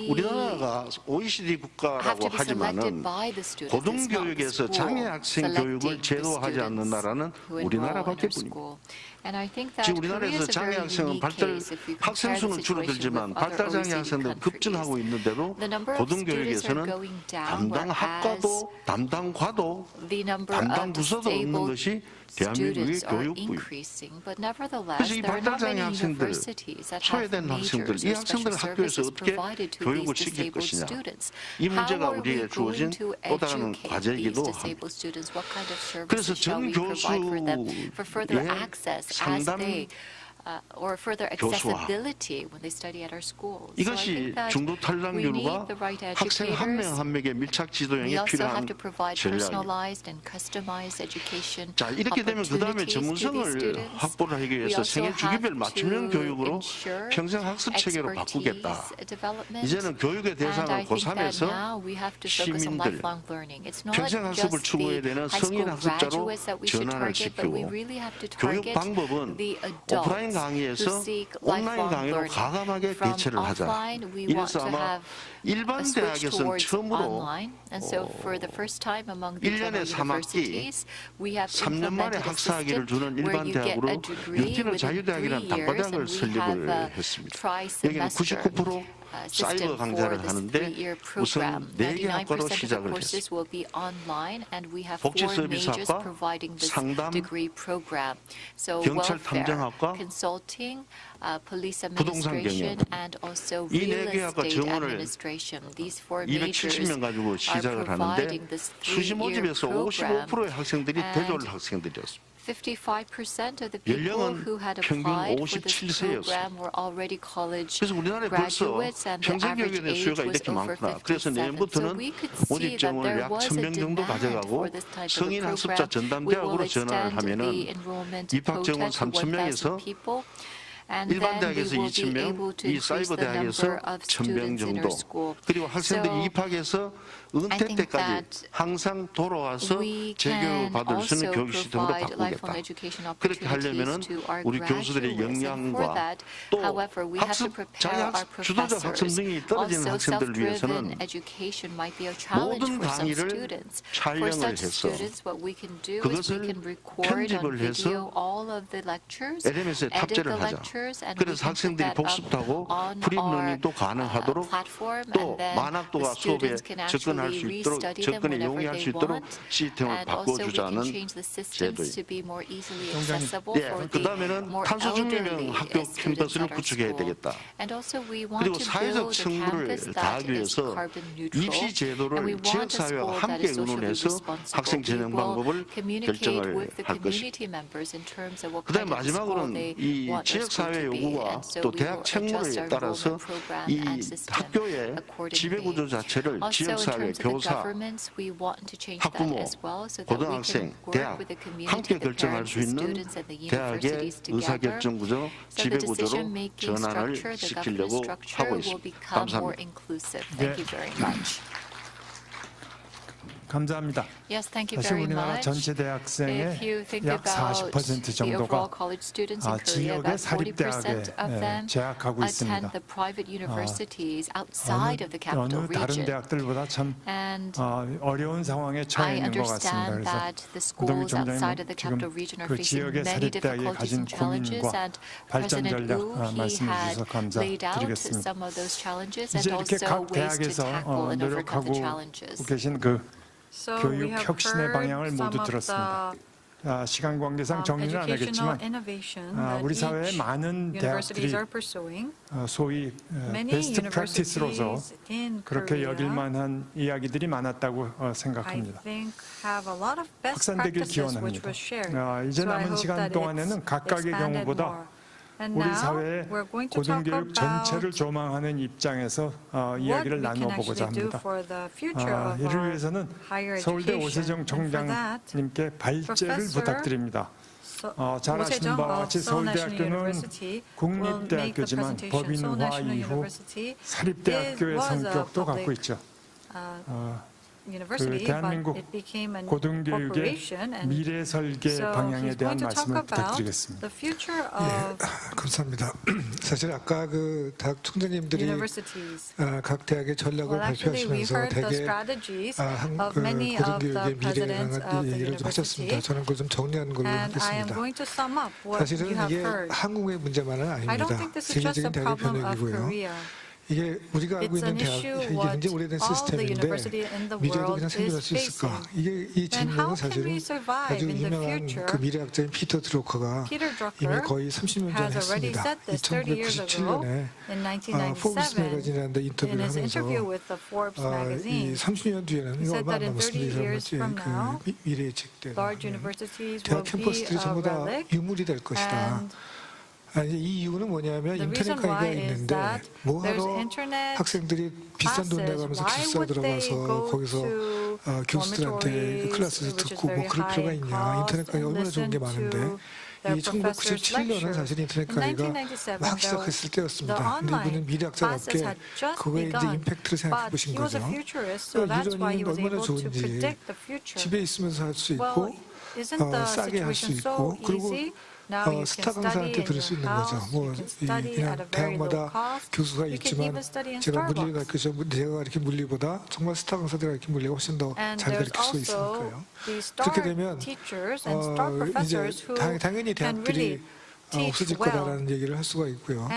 Speaker 12: 우리나라가 OECD
Speaker 2: Have
Speaker 12: 국가라고
Speaker 2: to be selected
Speaker 12: 하지만은
Speaker 2: by the students. It's not the
Speaker 12: 고등교육에서
Speaker 2: school
Speaker 12: 장애 학생 교육을
Speaker 2: selecting the
Speaker 12: 제도화하지 않는
Speaker 2: students
Speaker 12: 나라는
Speaker 2: who enroll in
Speaker 12: 우리나라밖에
Speaker 2: our
Speaker 12: 뿐입니다.
Speaker 2: school. And I think that
Speaker 12: 지금
Speaker 2: Korea
Speaker 12: 우리나라에서
Speaker 2: is a
Speaker 12: 장애
Speaker 2: very
Speaker 12: 학생은
Speaker 2: unique
Speaker 12: 발달
Speaker 2: case if we
Speaker 12: 학생
Speaker 2: compare the
Speaker 12: 수는
Speaker 2: situation
Speaker 12: 줄어들지만
Speaker 2: with other
Speaker 12: 발달장애
Speaker 2: OECD
Speaker 12: 학생들 급증하고
Speaker 2: countries.
Speaker 12: 있는데도
Speaker 2: The number of students are
Speaker 12: 고등교육에서는
Speaker 2: going down,
Speaker 12: 담당
Speaker 2: whereas
Speaker 12: 학과도 담당 과도
Speaker 2: the number
Speaker 12: 담당
Speaker 2: of
Speaker 12: 부서도 없는
Speaker 2: disabled
Speaker 12: 것이 대한민국의
Speaker 2: students are
Speaker 12: 교육부입니다.
Speaker 2: increasing, but nevertheless,
Speaker 12: 그래서 이
Speaker 2: there are not
Speaker 12: 발달장애
Speaker 2: many
Speaker 12: 학생들,
Speaker 2: universities that have
Speaker 12: 소외된 학생들,
Speaker 2: majors
Speaker 12: 이
Speaker 2: or
Speaker 12: 학생들
Speaker 2: special
Speaker 12: 학교에서
Speaker 2: services
Speaker 12: 어떻게
Speaker 2: provided to
Speaker 12: 교육을
Speaker 2: these
Speaker 12: 시킬
Speaker 2: disabled
Speaker 12: 것이냐.
Speaker 2: students.
Speaker 12: 이 문제가
Speaker 2: How are we
Speaker 12: 우리에게 주어진
Speaker 2: going to
Speaker 12: 또 다른
Speaker 2: educate
Speaker 12: 과제이기도
Speaker 2: these
Speaker 12: 합니다.
Speaker 2: disabled students? What kind of
Speaker 12: 그래서
Speaker 2: services shall
Speaker 12: 전
Speaker 2: we provide for them for further
Speaker 12: 교수의
Speaker 2: access as
Speaker 12: 상담
Speaker 2: they or further
Speaker 12: 교수와
Speaker 2: accessibility when they study at our schools? So I
Speaker 12: 이것이
Speaker 2: think that
Speaker 12: 중도 탈락
Speaker 2: we need
Speaker 12: 교류가
Speaker 2: the right
Speaker 12: 학생 한 명
Speaker 2: educators.
Speaker 12: 한 명의 밀착
Speaker 2: We
Speaker 12: 지도형에
Speaker 2: also
Speaker 12: 필요한
Speaker 2: have to provide
Speaker 12: 전략입니다.
Speaker 2: personalized and customized education
Speaker 12: 자, 이렇게 되면 그 다음에
Speaker 2: opportunities to these
Speaker 12: 전문성을
Speaker 2: students.
Speaker 12: 확보를 하기
Speaker 2: We
Speaker 12: 위해서
Speaker 2: also
Speaker 12: 생애 주기별
Speaker 2: have
Speaker 12: 맞춤형
Speaker 2: to
Speaker 12: 교육으로
Speaker 2: ensure
Speaker 12: 평생 학습 체계로 바꾸겠다.
Speaker 2: expertise development.
Speaker 12: 이제는 교육의
Speaker 2: And I
Speaker 12: 대상을
Speaker 2: think that
Speaker 12: 고3에서
Speaker 2: now we have to focus on
Speaker 12: 시민들,
Speaker 2: lifelong learning. It's not
Speaker 12: 평생 학습을
Speaker 2: just
Speaker 12: 추구해야
Speaker 2: the
Speaker 12: 되는
Speaker 2: high
Speaker 12: 성인
Speaker 2: school
Speaker 12: 학습자로
Speaker 2: graduates that we should
Speaker 12: 전환을
Speaker 2: target, but we
Speaker 12: 시키고
Speaker 2: really have to
Speaker 12: 교육
Speaker 2: target
Speaker 12: 방법은
Speaker 2: the
Speaker 12: 오프라인
Speaker 2: adults
Speaker 12: 강의에서
Speaker 2: who seek
Speaker 12: 온라인
Speaker 2: lifelong
Speaker 12: 강의로
Speaker 2: learning.
Speaker 12: 과감하게
Speaker 2: From
Speaker 12: 대체를 하자.
Speaker 2: offline, we want
Speaker 12: 이래서
Speaker 2: to
Speaker 12: 아마
Speaker 2: have
Speaker 12: 일반
Speaker 2: a switch
Speaker 12: 대학에서는
Speaker 2: towards
Speaker 12: 처음으로
Speaker 2: online. And so for the first time among the
Speaker 12: 1년에
Speaker 2: general
Speaker 12: 3학기,
Speaker 2: universities, we have
Speaker 12: 3년 만에
Speaker 2: implemented a
Speaker 12: 학사학위를
Speaker 2: system
Speaker 12: 주는
Speaker 2: where
Speaker 12: 일반
Speaker 2: you get
Speaker 12: 대학으로
Speaker 2: a degree
Speaker 12: 유티너
Speaker 2: within 3
Speaker 12: 자유대학이라는
Speaker 2: years,
Speaker 12: 단과대학을
Speaker 2: and we
Speaker 12: 설립을
Speaker 2: have a
Speaker 12: 했습니다. 여기는
Speaker 2: tri-semester
Speaker 12: 99% 사이버
Speaker 2: system for
Speaker 12: 강좌를
Speaker 2: this
Speaker 12: 하는데
Speaker 2: 3-year
Speaker 12: 우선
Speaker 2: program.
Speaker 12: 4개 학과로
Speaker 2: 99% of the
Speaker 12: 시작을 했습니다.
Speaker 2: courses will be online, and we have 4
Speaker 12: 복지서비스학과,
Speaker 2: majors providing this
Speaker 12: 상담,
Speaker 2: degree program. So
Speaker 12: 경찰
Speaker 2: welfare,
Speaker 12: 탐정학과,
Speaker 2: consulting, police
Speaker 12: 부동산
Speaker 2: administration,
Speaker 12: 경영.
Speaker 2: and also
Speaker 12: 이
Speaker 2: real
Speaker 12: 4개 학과
Speaker 2: estate
Speaker 12: 정원을
Speaker 2: administration. These 4 majors
Speaker 12: 270명 가지고
Speaker 2: are
Speaker 12: 시작을 하는데
Speaker 2: providing this
Speaker 12: 수시
Speaker 2: 3-year
Speaker 12: 모집에서
Speaker 2: program.
Speaker 12: 55%의 학생들이
Speaker 2: And
Speaker 12: 대졸 학생들이었습니다.
Speaker 2: 55% of the people
Speaker 12: 연령은
Speaker 2: who had
Speaker 12: 평균
Speaker 2: applied for this
Speaker 12: 57세였습니다.
Speaker 2: program were already college
Speaker 12: 그래서 우리나라에 벌써
Speaker 2: graduates, and the
Speaker 12: 평생
Speaker 2: average
Speaker 12: 교육에 대한
Speaker 2: age
Speaker 12: 수요가
Speaker 2: was
Speaker 12: 이렇게
Speaker 2: over
Speaker 12: 많구나. 그래서
Speaker 2: 57. So
Speaker 12: 내년부터는
Speaker 2: we could see
Speaker 12: 모집
Speaker 2: that
Speaker 12: 정원을
Speaker 2: there
Speaker 12: 약
Speaker 2: was a
Speaker 12: 1000명 정도
Speaker 2: demand
Speaker 12: 가져가고
Speaker 2: for this type of a
Speaker 12: 성인 학습자
Speaker 2: program. We will
Speaker 12: 전담대학으로 전환을
Speaker 2: extend
Speaker 12: 하면은
Speaker 2: the enrollment
Speaker 12: 입학 정원
Speaker 2: quota to
Speaker 12: 3000명에서
Speaker 2: 1,000 people. And
Speaker 12: 일반
Speaker 2: then we
Speaker 12: 대학에서
Speaker 2: will be
Speaker 12: 2000명,
Speaker 2: able to
Speaker 12: 이
Speaker 2: increase
Speaker 12: 사이버
Speaker 2: the number
Speaker 12: 대학에서
Speaker 2: of
Speaker 12: 1000명
Speaker 2: students in
Speaker 12: 정도.
Speaker 2: our school.
Speaker 12: 그리고 학생들이
Speaker 2: So
Speaker 12: 입학해서 은퇴
Speaker 2: I think
Speaker 12: 때까지
Speaker 2: that
Speaker 12: 항상 돌아와서
Speaker 2: we
Speaker 12: 재교육을
Speaker 2: can
Speaker 12: 받을 수 있는
Speaker 2: also
Speaker 12: 교육 시스템으로
Speaker 2: provide lifelong
Speaker 12: 바꾸겠다.
Speaker 2: education
Speaker 12: 그렇게 하려면은
Speaker 2: opportunities to our
Speaker 12: 우리 교수들의
Speaker 2: graduates. And for
Speaker 12: 역량과
Speaker 2: that,
Speaker 12: 또
Speaker 2: however, we have to
Speaker 12: 학습
Speaker 2: prepare our
Speaker 12: 주도적 학습
Speaker 2: professors.
Speaker 12: 능력이 떨어지는
Speaker 2: Also,
Speaker 12: 학생들을 위해서는
Speaker 2: self-driven education might be a challenge
Speaker 12: 모든
Speaker 2: for some
Speaker 12: 강의를
Speaker 2: students. For
Speaker 12: 촬영을
Speaker 2: such
Speaker 12: 해서
Speaker 2: students, what we can do is we
Speaker 12: 그것을
Speaker 2: can record on
Speaker 12: 편집을 해서
Speaker 2: video all of the lectures,
Speaker 12: LMS에
Speaker 2: edit
Speaker 12: 탑재를
Speaker 2: the
Speaker 12: 하자.
Speaker 2: lectures,
Speaker 12: 그래서 학생들이 복습하고 프리러닝도 가능하도록 또 만학도가 수업에 접근할 수 있도록 접근에 용이할 수 있도록 시스템을 바꿔주자는 제도입니다. 예, 그 다음에는 탄소 중립형 학교 캠퍼스를 구축해야 되겠다. 그리고 사회적 청구를 다하기 위해서 입시 제도를 지역사회와 함께 의논해서 학생 전형 방법을 결정을 할 것입니다. 그다음에 마지막으로는 이 지역사회 요구와 또 대학 책무에 따라서 이 학교의 지배구조 자체를 지역사회, 교사, 학부모, 고등학생, 대학 함께 결정할 수 있는 대학의 의사결정구조, 지배구조로 전환을 시키려고 하고 있습니다. 감사합니다.
Speaker 1: 네. 감사합니다. 사실 우리나라 전체 대학생의 약 40% 정도가 지역의 사립대학에 재학하고 있습니다. 어느 다른 대학들보다 참 어려운 상황에 처해 있는 것 같습니다. 그래서 우동규 총장님 지금 그 지역의 사립대학이 가진 고민과 발전 전략 말씀해 주셔서 감사드리겠습니다. 이제 이렇게 각 대학에서 노력하고 계신 그 교육 혁신의 방향을 모두 들었습니다. 시간 관계상 정리는 안 하겠지만 우리 사회의 많은 대학들이 소위 베스트 프랙티스로서 그렇게 여길 만한 이야기들이 많았다고 생각합니다. 확산되길 기원합니다. 이제 남은 시간 동안에는 각각의 경우보다 우리 사회의 고등교육 전체를 조망하는 입장에서 이야기를 나눠보고자 합니다. 이를 위해서는 서울대 오세정 총장님께 발제를 부탁드립니다. 잘 아시는 바와 같이 서울대학교는 국립대학교지만 법인화 이후 사립대학교의 성격도 갖고 있죠. 그 대한민국 고등교육의 미래 설계 방향에 대한 말씀을 부탁드리겠습니다.
Speaker 8: 예, 감사합니다. 사실 아까 그 대학 총장님들이 각 대학의 전략을 발표하시면서 대개 고등교육의 미래에 관한 얘기를 좀 하셨습니다. 저는 그걸 좀 정리하는 걸로 하겠습니다. 사실은 이게 한국의 문제만은 아닙니다. 세계적인 대학의 변혁이고요. 이게 우리가 알고 있는 대학, 이게 굉장히 오래된 시스템인데 미래도 그냥 생존할 수 있을까? 이게 이 질문은 사실은 아주 유명한 그 미래학자인 피터 드로커가 이미 거의 30년 전에 했습니다. 1997년에 포브스 매거진이라는 데 인터뷰를 하면서 이 30년 뒤에는 이거 얼마 안 남았습니다. 이 사람은 그 미래 예측 때 대학 캠퍼스들이 전부 다 유물이 될 것이다. 이 이유는 뭐냐면 인터넷 강의가 있는데 뭐하러 학생들이 비싼 돈 내가면서 기숙사 들어가서 거기서 교수들한테 그 클래스를 듣고 뭐 그럴 필요가 있냐. 인터넷 강의 얼마나 좋은 게 많은데 이 1997년은 사실 인터넷 강의가 막 시작했을 때였습니다. 근데 이분은 미래학자답게 그거에 이제 임팩트를 생각해 보신 거죠. 이론이 얼마나 좋은지 집에 있으면서 할 수 있고 싸게 할 수 있고 그리고 스타 강사한테 들을 수 있는 거죠. 뭐 그냥 대학마다 교수가 있지만 제가 물리를 가르쳐서 제가 이렇게 물리보다 정말 스타 강사들이 이렇게 물리가 훨씬 더 잘 가르칠 수 있으니까요. 그렇게 되면 이제 당연히 대학들이 없어질 거다라는 얘기를 할 수가 있고요.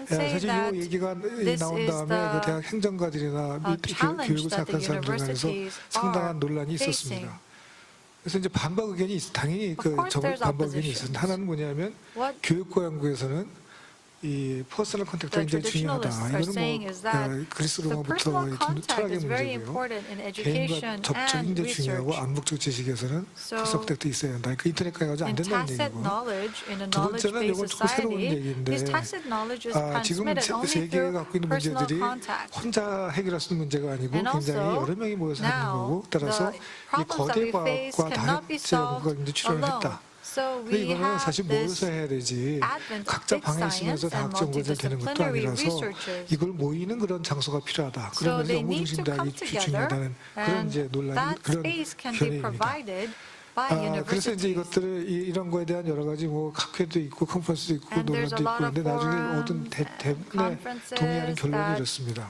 Speaker 8: 사실 이 얘기가 나온 다음에 그 대학 행정가들이나 교육을 생각하는 사람들 간에서 상당한 논란이 있었습니다. 그래서 이제 반박 의견이 당연히 반박 의견이 있었는데 하나는 뭐냐면 교육과 연구에서는 이 퍼스널 컨택트가 굉장히 중요하다. 이거는 뭐 그리스 로마부터 철학의 문제고요. 개인과 접촉이 굉장히 중요하고 암묵적 지식에서는 퍼스널 컨택트 있어야 한다. 그러니까 인터넷 강의가 안 된다는 얘기고. 두 번째는 이건 조금 새로운 얘기인데 지금 세계가 갖고 있는 문제들이 혼자 해결할 수 있는 문제가 아니고 굉장히 여러 명이 모여서 하는 거고 따라서 이 거대 과학과 다학제 연구가 이제 출연을 했다. 근데 이거는 사실 모여서 해야 되지 각자 방에 있으면서 다학적 연구가 되는 것도 아니라서 이걸 모이는 그런 장소가 필요하다. 그러면서 연구 중심 대학이 중요하다는 그런 이제 논란이 그런 견해입니다. 그래서 이제 이것들을 이런 거에 대한 여러 가지 뭐 학회도 있고 컨퍼런스도 있고 논란도 있고 그런데 나중에 모든 대부분의 동의하는 결론이 이렇습니다.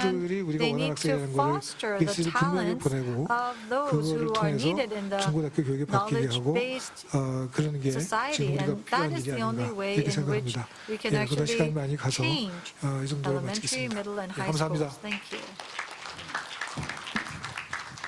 Speaker 8: 학생들이 우리가 원하는 학생이라는 것을 메시지를 분명히 보내고 그거를 통해서 중고등학교 교육에 바뀌게 하고 그러는 게 지금 우리가 필요한 일이 아닌가 이렇게 생각합니다. 그런 시간이 많이 가서 이 정도로 마치겠습니다. 감사합니다.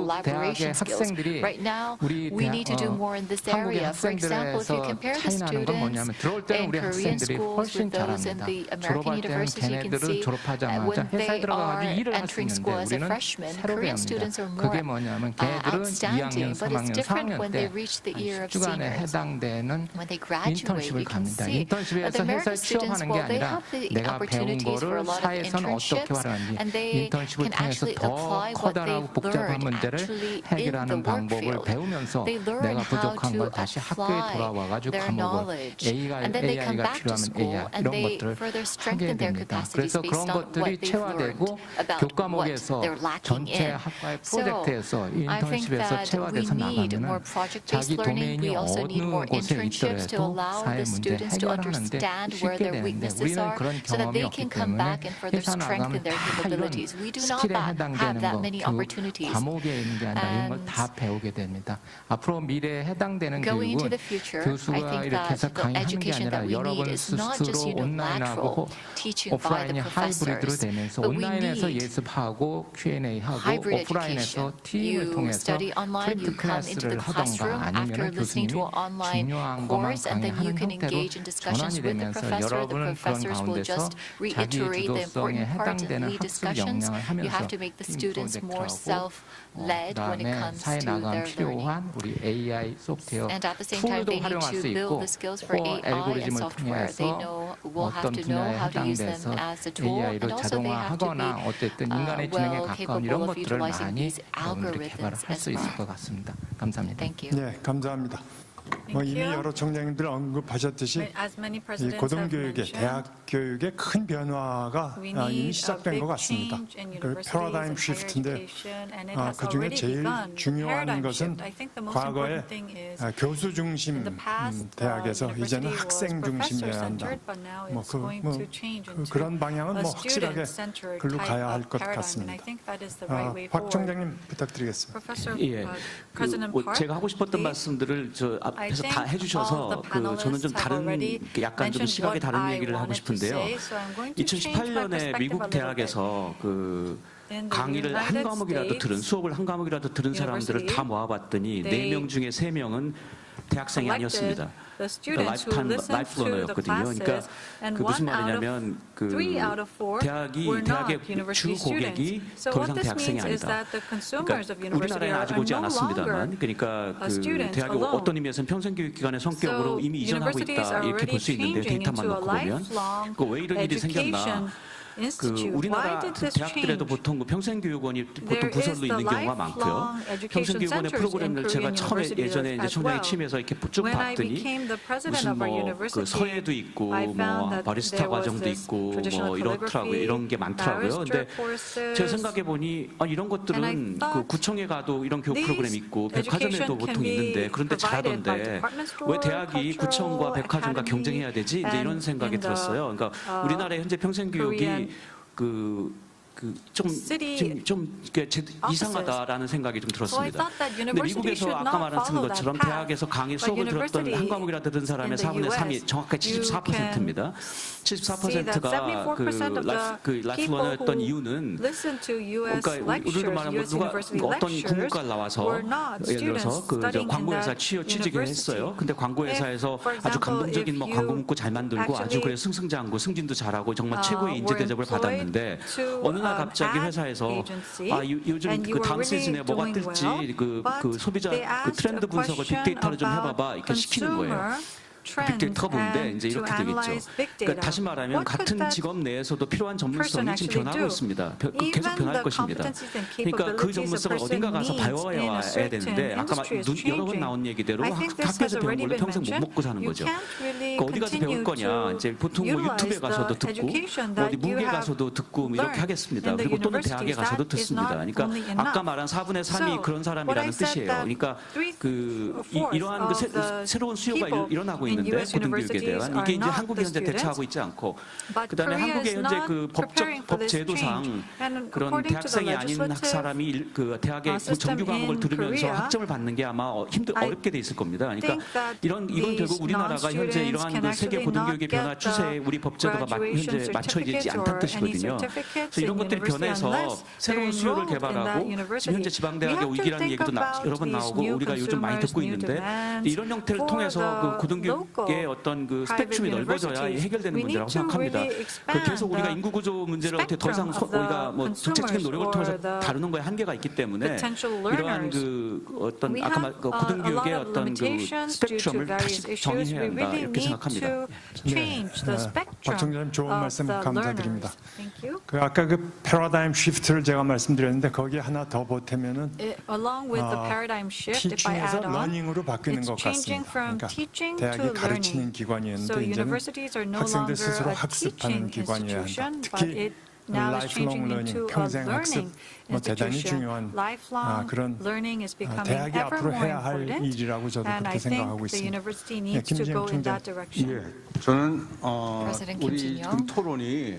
Speaker 2: collaboration skills. Right now, we need to do more in this area. For example, if you compare the students in Korean schools with those in the American university, you can see when they are entering
Speaker 10: 배우는데 우리는 새로 배웁니다. 그게 뭐냐면 걔들은 2학년, 3학년, 4학년 때 10주간에 해당되는 인턴십을 갑니다. 인턴십에서 회사에 취업하는 게 아니라 내가 배운 거를 사회에서는 어떻게 활용하는지 인턴십을 통해서 더 커다랗고 복잡한 문제를 해결하는 방법을 배우면서 내가 부족한 걸 다시 학교에 돌아와가지고 과목을 AI가 필요하면 AI 이런 것들을 하게 됩니다. 그래서 그런 것들이 체화되고 교과목에서 전체 학과의 프로젝트에서 인턴십에서 체화돼서 나가면 자기 도메인이 어느 곳에 있더라도 사회 문제 해결하는데 쉽게 되는데 우리는 그런 경험이 없기 때문에 회사 나가면 다 이런 스킬에 해당되는 거, 그 과목에 있는 게 아니라 이런 걸 다 배우게 됩니다. 앞으로 미래에 해당되는 교육은 교수가 이렇게 해서 강의하는 게 아니라 여러분 스스로 온라인하고 오프라인이 하이브리드로 되면서 온라인에서 예습하고 Q&A하고 오프라인에서 팀을 통해서 프린트 클래스를 하던가 아니면 교수님이 중요한 것만 강의하는 형태로 전환이 되면서 여러분은 그런 가운데서 자기 주도성에 해당되는 학습 역량을 하면서 팀 프로젝트하고 그다음에 사회 나가면 필요한 우리 AI 소프트웨어 툴도 활용할 수 있고 코어 알고리즘을 통해서 어떤 분야에 해당돼서 AI를 자동화하거나 어쨌든 인간의 지능에 가까운 이런 것들을 많이 여러분들이 개발을 할 수 있을 것 같습니다. 감사합니다.
Speaker 1: 네, 감사합니다. 이미 여러 총장님들 언급하셨듯이 이 고등교육의 대학 교육의 큰 변화가 이미 시작된 것 같습니다. 그 패러다임 쉬프트인데 그중에 제일 중요한 것은 과거에 교수 중심 대학에서 이제는 학생 중심이어야 한다. 그런 방향은 확실하게 글로 가야 할 것 같습니다. 박 총장님 부탁드리겠습니다.
Speaker 9: 예, 제가 하고 싶었던 말씀들을 앞에서 다 해주셔서 저는 좀 다른 약간 좀 시각의 다른 얘기를 하고 싶은데요. 2018년에 미국 대학에서 강의를 한 과목이라도 들은 수업을 한 과목이라도 들은 사람들을 다 모아봤더니 4명 중에 3명은 대학생이 아니었습니다. 라이프 러너였거든요. 그러니까 그 무슨 말이냐면 대학의 주 고객이 더 이상 대학생이 아니다. 그러니까 우리나라에는 아직 오지 않았습니다만, 그러니까 대학이 어떤 의미에서는 평생교육기관의 성격으로 이미 이전하고 있다 이렇게 볼 수 있는데 데이터만 놓고 보면 왜 이런 일이 생겼나? 우리나라 대학들에도 보통 평생교육원이 보통 부설로 있는 경우가 많고요. 평생교육원의 프로그램을 제가 처음에 예전에 이제 총장이 취임해서 이렇게 쭉 봤더니 무슨 서예도 있고 바리스타 과정도 있고 이렇더라고요. 이런 게 많더라고요. 근데 제가 생각해 보니 이런 것들은 구청에 가도 이런 교육 프로그램 있고 백화점에도 보통 있는데 그런데 잘하던데 왜 대학이 구청과 백화점과 경쟁해야 되지? 이제 이런 생각이 들었어요. 그러니까 우리나라의 현재 평생교육이 좀 이상하다라는 생각이 좀 들었습니다. 근데 미국에서 아까 말한 것처럼 대학에서 강의 수업을 들었던 한 과목이라 들은 사람의 4분의 3이 정확하게 74%입니다. 74%가 라이프 러너였던 이유는 그러니까 우리로 말하면 누가 어떤 국문과 나와서 예를 들어서 광고회사 취직을 했어요. 근데 광고회사에서 아주 감동적인 광고 문구 잘 만들고 아주 그래서 승승장구 승진도 잘하고 정말 최고의 인재 대접을 받았는데 어느 날 갑자기 회사에서 요즘 다음 시즌에 뭐가 뜰지 소비자 트렌드 분석을 빅데이터로 좀 해봐봐 이렇게 시키는 거예요. 빅데이터가 뭔데 이제 이렇게 되겠죠. 그러니까 다시 말하면 같은 직업 내에서도 필요한 전문성이 지금 변하고 있습니다. 계속 변할 것입니다. 그러니까 그 전문성을 어딘가 가서 배워야 되는데 아까 여러 번 나온 얘기대로 학교에서 배운 걸로 평생 못 먹고 사는 거죠. 그러니까 어디 가서 배울 거냐 이제 보통 유튜브에 가서도 듣고 어디 문계 가서도 듣고 이렇게 하겠습니다. 그리고 또는 대학에 가서도 듣습니다. 그러니까 아까 말한 4분의 3이 그런 사람이라는 뜻이에요. 그러니까 이러한 새로운 수요가 일어나고 있는데 고등교육에 대한 이게 이제 한국이 현재 대처하고 있지 않고 그다음에 한국의 현재 법 제도상 그런 대학생이 아닌 사람이 대학의 정규 과목을 들으면서 학점을 받는 게 아마 어렵게 돼 있을 겁니다. 그러니까 이건 결국 우리나라가 현재 이러한 세계 고등교육의 변화 추세에 우리 법 제도가 현재 맞춰지지 않다는 뜻이거든요. 그래서 이런 것들이 변해서 새로운 수요를 개발하고 지금 현재 지방대학의 위기라는 얘기도 여러 번 나오고 우리가 요즘 많이 듣고 있는데 이런 형태를 통해서 고등교육 교육의 어떤 그 스펙트럼이 넓어져야 해결되는 문제라고 생각합니다. 계속 우리가 인구 구조 문제를 어떻게 더 이상 우리가 뭐 정책적인 노력을 통해서 다루는 거에 한계가 있기 때문에 이러한 그 어떤 아까 고등교육의 어떤 그 스펙트럼을 다시 정의해야 한다 이렇게 생각합니다.
Speaker 1: 박 총장님 좋은 말씀 감사드립니다. 그 아까 그 패러다임 시프트를 제가 말씀드렸는데 거기에 하나 더 보태면은 티칭에서 러닝으로 바뀌는 것 같습니다. 그러니까 대학이 가르치는 기관이었는데 이제는 학생들 스스로 학습하는 기관이어야 한다. 특히 라이프롱 러닝, 평생 학습, 뭐 대단히 중요한 그런 대학이 앞으로 해야 할 일이라고 저도 그렇게 생각하고 있습니다. 네, 김진영 총장.
Speaker 5: 예, 저는 우리 지금 토론이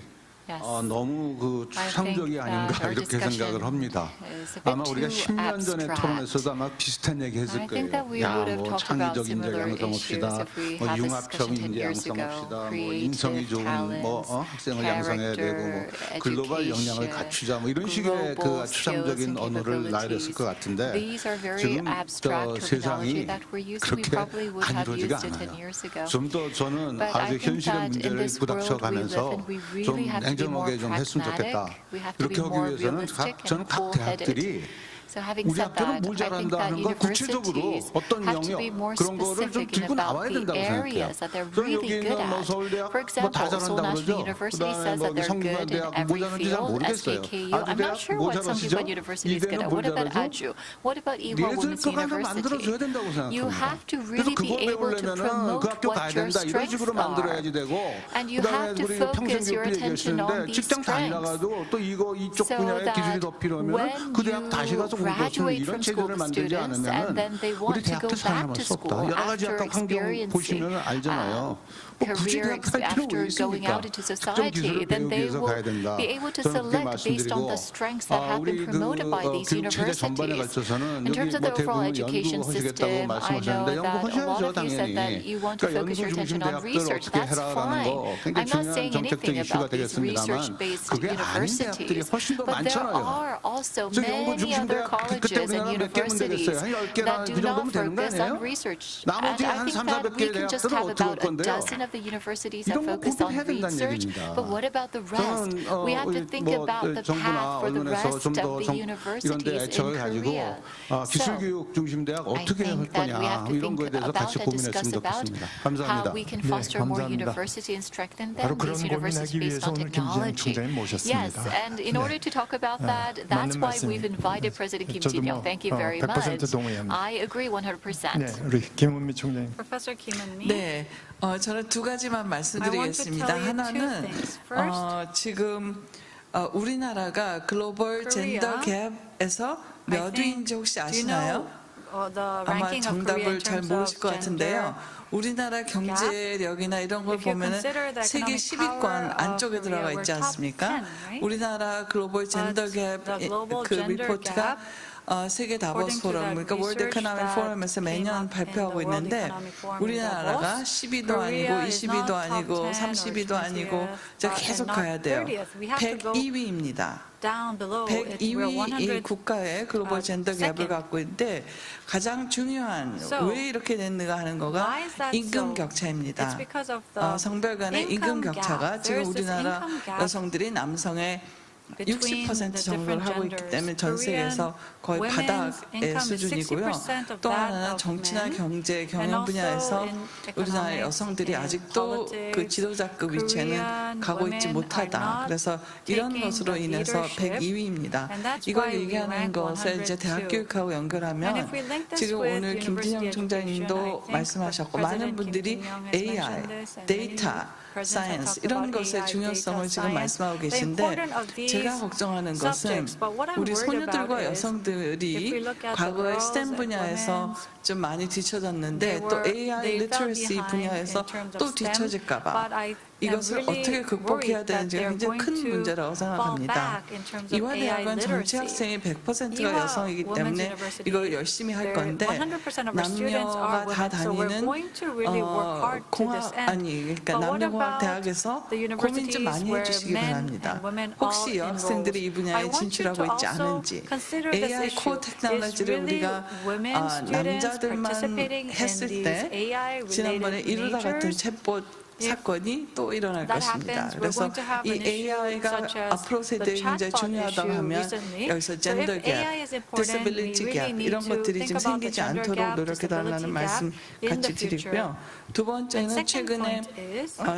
Speaker 5: 너무 그 추상적이 아닌가 이렇게 생각을 합니다. 아마 우리가 10년 전에 토론에서도 아마 비슷한 얘기 했을 거예요. 뭐 창의적 인재 양성합시다, 뭐 융합적 인재 양성합시다, 뭐 인성이 좋은 학생을 양성해야 되고 뭐 글로벌 역량을 갖추자 뭐 이런 식의 그 추상적인 언어를 나열했을 것 같은데 지금 세상이 그렇게 안 이루어지가 않아요. 좀 더 저는 아주 현실의 문제를 부닥쳐가면서 좀 냉정하게 좀 했으면 좋겠다. 이렇게 하기 위해서는 저는 각 대학들이 우리 학교는 뭘 잘한다는 건 구체적으로 어떤 영역 그런 거를 좀 들고 나와야 된다고 생각해요. 저는 여기는 뭐 서울대학 뭐 다 잘한다고 그러죠. 그다음에 뭐 성균관대학 뭐 잘하는지 잘 모르겠어요. 아주대학 뭐 잘하시죠? 이대는 뭘 잘하죠? 넷을 그 가서 만들어줘야 된다고 생각합니다. 그래서 그걸 배우려면은 그 학교 가야 된다 이런 식으로 만들어야지 되고 그다음에 우리 평생 교육 얘기했었는데 직장 다니다가도 또 이쪽 분야의 기술이 더 필요하면 그 대학 다시 가서 이런 제도를 만들지 않으면 우리 대학도 살아남을 수 없다. 여러 가지 아까 환경 보시면 알잖아요. 뭐 굳이 대학 갈 필요 왜 있습니까? 특정 기술을 배우기 위해서 가야 된다. 저는 그렇게 말씀드리고 우리 그 교육체제 전반에 걸쳐서는 여기 뭐 대부분 연구하시겠다고 말씀하셨는데 연구하셔야죠 당연히. 그러니까 연구 중심 대학들 어떻게 해라라는 거 굉장히 중요한 정책적 이슈가 되겠습니다만 그게 아닌 대학들이 훨씬 더 많잖아요. 저 연구 중심 대학 그때 우리나라 몇 개면 되겠어요? 한 10개나 그 정도면 되는 거 아니에요? 나머지 한 300-400개의 대학들은 어떻게 할 건데요? 이런 거 고민해야 된다는 얘기입니다. 저는 뭐 정부나 언론에서 좀 더 이런 데 애착을 가지고 기술교육 중심 대학 어떻게 할 거냐 이런 거에 대해서 같이 고민했으면 좋겠습니다. 감사합니다.
Speaker 1: 네, 감사합니다. 바로 그런 고민하기 위해서 오늘 김진영 총장님 모셨습니다.
Speaker 13: Yes, and in order to talk about that, that's why we've invited President Kim Jin-young. Thank you very much.
Speaker 1: 100% 동의합니다.
Speaker 13: I agree 100%.
Speaker 1: 네, 우리 김은미 총장님.
Speaker 14: Professor Kim and me.
Speaker 3: 네, 저는 두 가지만 말씀드리겠습니다. 하나는 지금 우리나라가 글로벌 젠더 갭에서 몇 위인지 혹시 아시나요? 아마 정답을 잘 모르실 것 같은데요. 우리나라 경제력이나 이런 걸 보면은 세계 10위권 안쪽에 들어가 있지 않습니까? 우리나라 글로벌 젠더 갭 그 리포트가 세계 다보스 포럼, 그러니까 월드 에코노믹 포럼에서 매년 발표하고 있는데 우리나라가 10위도 아니고 20위도 아니고 30위도 아니고 계속 가야 돼요. 102위입니다. 102위 국가의 글로벌 젠더 갭을 갖고 있는데 가장 중요한 왜 이렇게 됐는가 하는 거가 임금 격차입니다. 성별 간의 임금 격차가 지금 우리나라 여성들이 남성의 60% 정도를 하고 있기 때문에 전 세계에서 거의 바닥의 수준이고요. 또 하나는 정치나 경제, 경영 분야에서 우리나라 여성들이 아직도 그 지도자급 위치에는 가고 있지 못하다. 그래서 이런 것으로 인해서 102위입니다. 이걸 얘기하는 것을 이제 대학 교육하고 연결하면 지금 오늘 김진영 총장님도 말씀하셨고 많은 분들이 AI, 데이터, 사이언스 이런 것의 중요성을 지금 말씀하고 계신데 제가 걱정하는 것은 우리 소녀들과 여성들이 과거에 STEM 분야에서 좀 많이 뒤쳐졌는데 또 AI 리터러시 분야에서 또 뒤처질까 봐 이것을 어떻게 극복해야 되는지가 굉장히 큰 문제라고 생각합니다. 이화대학은 전체 학생이 100%가 여성이기 때문에 이걸 열심히 할 건데 남녀가 다 다니는 남녀공학 대학에서 고민 좀 많이 해주시기 바랍니다. 혹시 여학생들이 이 분야에 진출하고 있지 않은지, AI 코어 테크놀로지를 우리가 남자들만 했을 때 지난번에 이루다 같은 챗봇 사건이 또 일어날 것입니다. 그래서 이 AI가 앞으로 세대에 굉장히 중요하다고 하면 여기서 젠더 갭, 디스빌리티 갭 이런 것들이 좀 생기지 않도록 노력해달라는 말씀 같이 드리고요. 두 번째는 최근에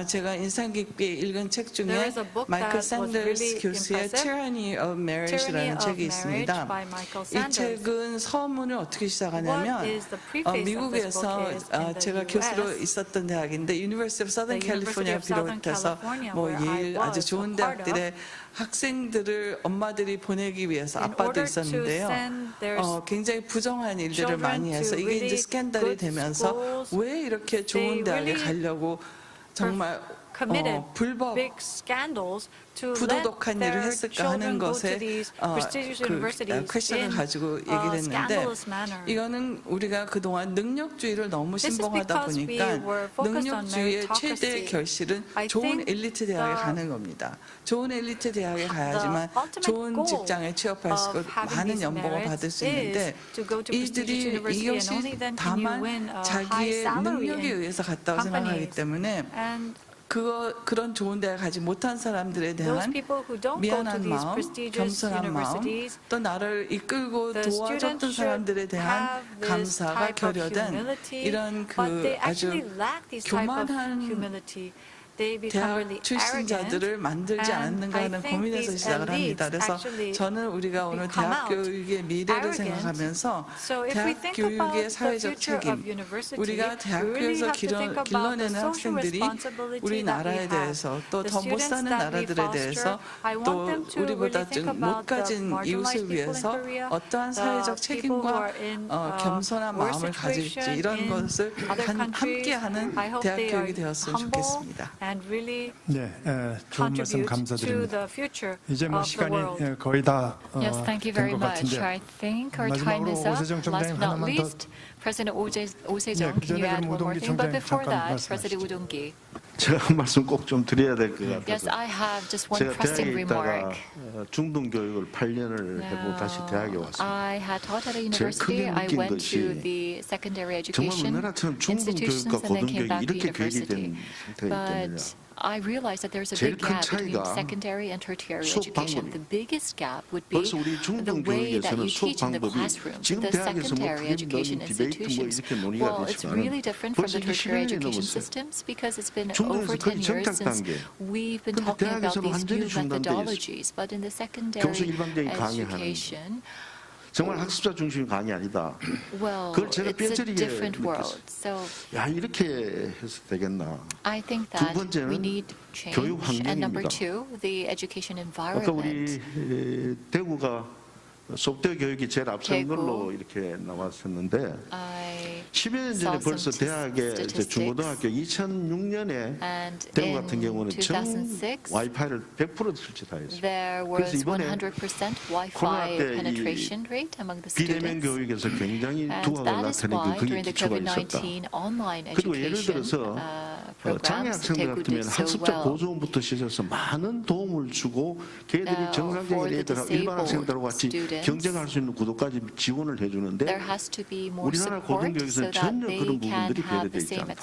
Speaker 3: 제가 인상 깊게 읽은 책 중에 마이클 샌더스 교수의 Tyranny of Marriage라는 책이 있습니다. 이 책은 서문을 어떻게 시작하냐면 미국에서 제가 교수로 있었던 대학인데 University of Southern 캘리포니아 비롯해서 뭐 예일 아주 좋은 대학들의 학생들을 엄마들이 보내기 위해서 아빠도 있었는데요. 굉장히 부정한 일들을 많이 해서 이게 이제 스캔들이 되면서 왜 이렇게 좋은 대학에 가려고 정말 불법 부도덕한 일을 했을까 하는 것에 퀘션을 가지고 얘기를 했는데 이거는 우리가 그동안 능력주의를 너무 신봉하다 보니까 능력주의의 최대 결실은 좋은 엘리트 대학에 가는 겁니다. 좋은 엘리트 대학에 가야지만 좋은 직장에 취업할 수 있고 많은 연봉을 받을 수 있는데 이들이 이것이 다만 자기의 능력에 의해서 갔다고 생각하기 때문에 그런 좋은 데에 가지 못한 사람들에 대한 미안한 마음, 겸손한 마음, 또 나를 이끌고 도와줬던 사람들에 대한 감사가 결여된 이런 아주 교만한 대학 출신자들을 만들지 않았는가 하는 고민에서 시작을 합니다. 그래서 저는 우리가 오늘 대학 교육의 미래를 생각하면서 대학 교육의 사회적 책임, 우리가 대학교에서 길러내는 학생들이 우리나라에 대해서 또 더 못 사는 나라들에 대해서 또 우리보다 좀 못 가진 이웃을 위해서 어떠한 사회적 책임과 겸손한 마음을 가질지 이런 것을 함께하는 대학 교육이 되었으면 좋겠습니다.
Speaker 1: 네, 좋은 말씀 감사드립니다. 이제 뭐 시간이 거의 다 된 것 같은데 마지막으로 오세정 총장님 하나만 더.
Speaker 13: President 오세정, can you add one more thing? But before that, President 우동기.
Speaker 12: 제가 한 말씀 꼭 좀 드려야 될 것 같아서.
Speaker 13: Yes, I have just one
Speaker 12: 제가
Speaker 13: pressing
Speaker 12: 대학에 있다가
Speaker 13: remark.
Speaker 12: 중등 교육을 8년을 해보고 다시 대학에 왔습니다.
Speaker 13: I had taught at a university. I went to the secondary education institutions and then came back to university. But I realized that there's a big gap between secondary and tertiary education. The biggest gap would be the way that you teach in the classroom. The secondary education institutions, well, it's really different from the tertiary education systems because it's been over 10 years since we've been talking about these new methodologies. But in the secondary education,
Speaker 12: 정말 학습자 중심 강의 아니다. 그걸 제가 뼈저리게 느꼈어요. 야, 이렇게 해서 되겠나. 두 번째는 교육 환경입니다. 아까 우리 대구가 소프트웨어 교육이 제일 앞선 걸로 이렇게 나왔었는데 10여 년 전에 벌써 대학에 중고등학교 2006년에 대구 같은 경우는 전 와이파이를 100% 설치 다 했어요. 그래서 이번에 코로나 때 이 비대면 교육에서 굉장히 두각을 나타내는 그게 기초가 있었다. 그리고 예를 들어서 장애 학생들 같으면 학습적 보조원부터 시작해서 많은 도움을 주고 걔들이 정상적인 애들 일반 학생들과 같이 경쟁할 수 있는 구도까지 지원을 해주는데 우리나라 고등교육에서는 전혀 그런 부분들이 배려되지 않다.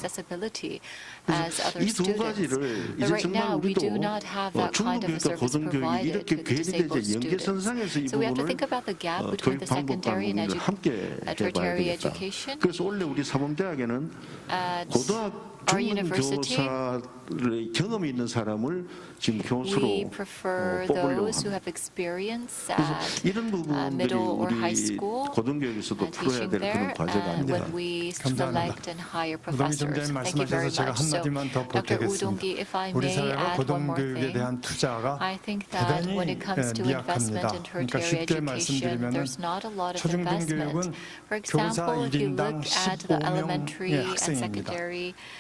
Speaker 12: 이 두 가지를 이제 정말 우리도 중등교육과 고등교육이 이렇게 괴리되지 연계선상에서 이 부분을 교육 방법 방법을 함께 해봐야 되겠다. 그래서 원래 우리 사범대학에는 중등 교사의 경험이 있는 사람을 지금 교수로 뽑으려고 합니다. 그래서 이런 부분들이 우리 고등교육에서도 풀어야 될 그런 과제가 아닙니다.
Speaker 1: 감사합니다. 우동기 총장님 말씀하셔서 제가 한마디만 더 보태겠습니다. 우리 사회가 고등교육에 대한 투자가 대단히 미약합니다. 그러니까 쉽게 말씀드리면 초중등 교육은 교사 1인당 15명의 학생입니다.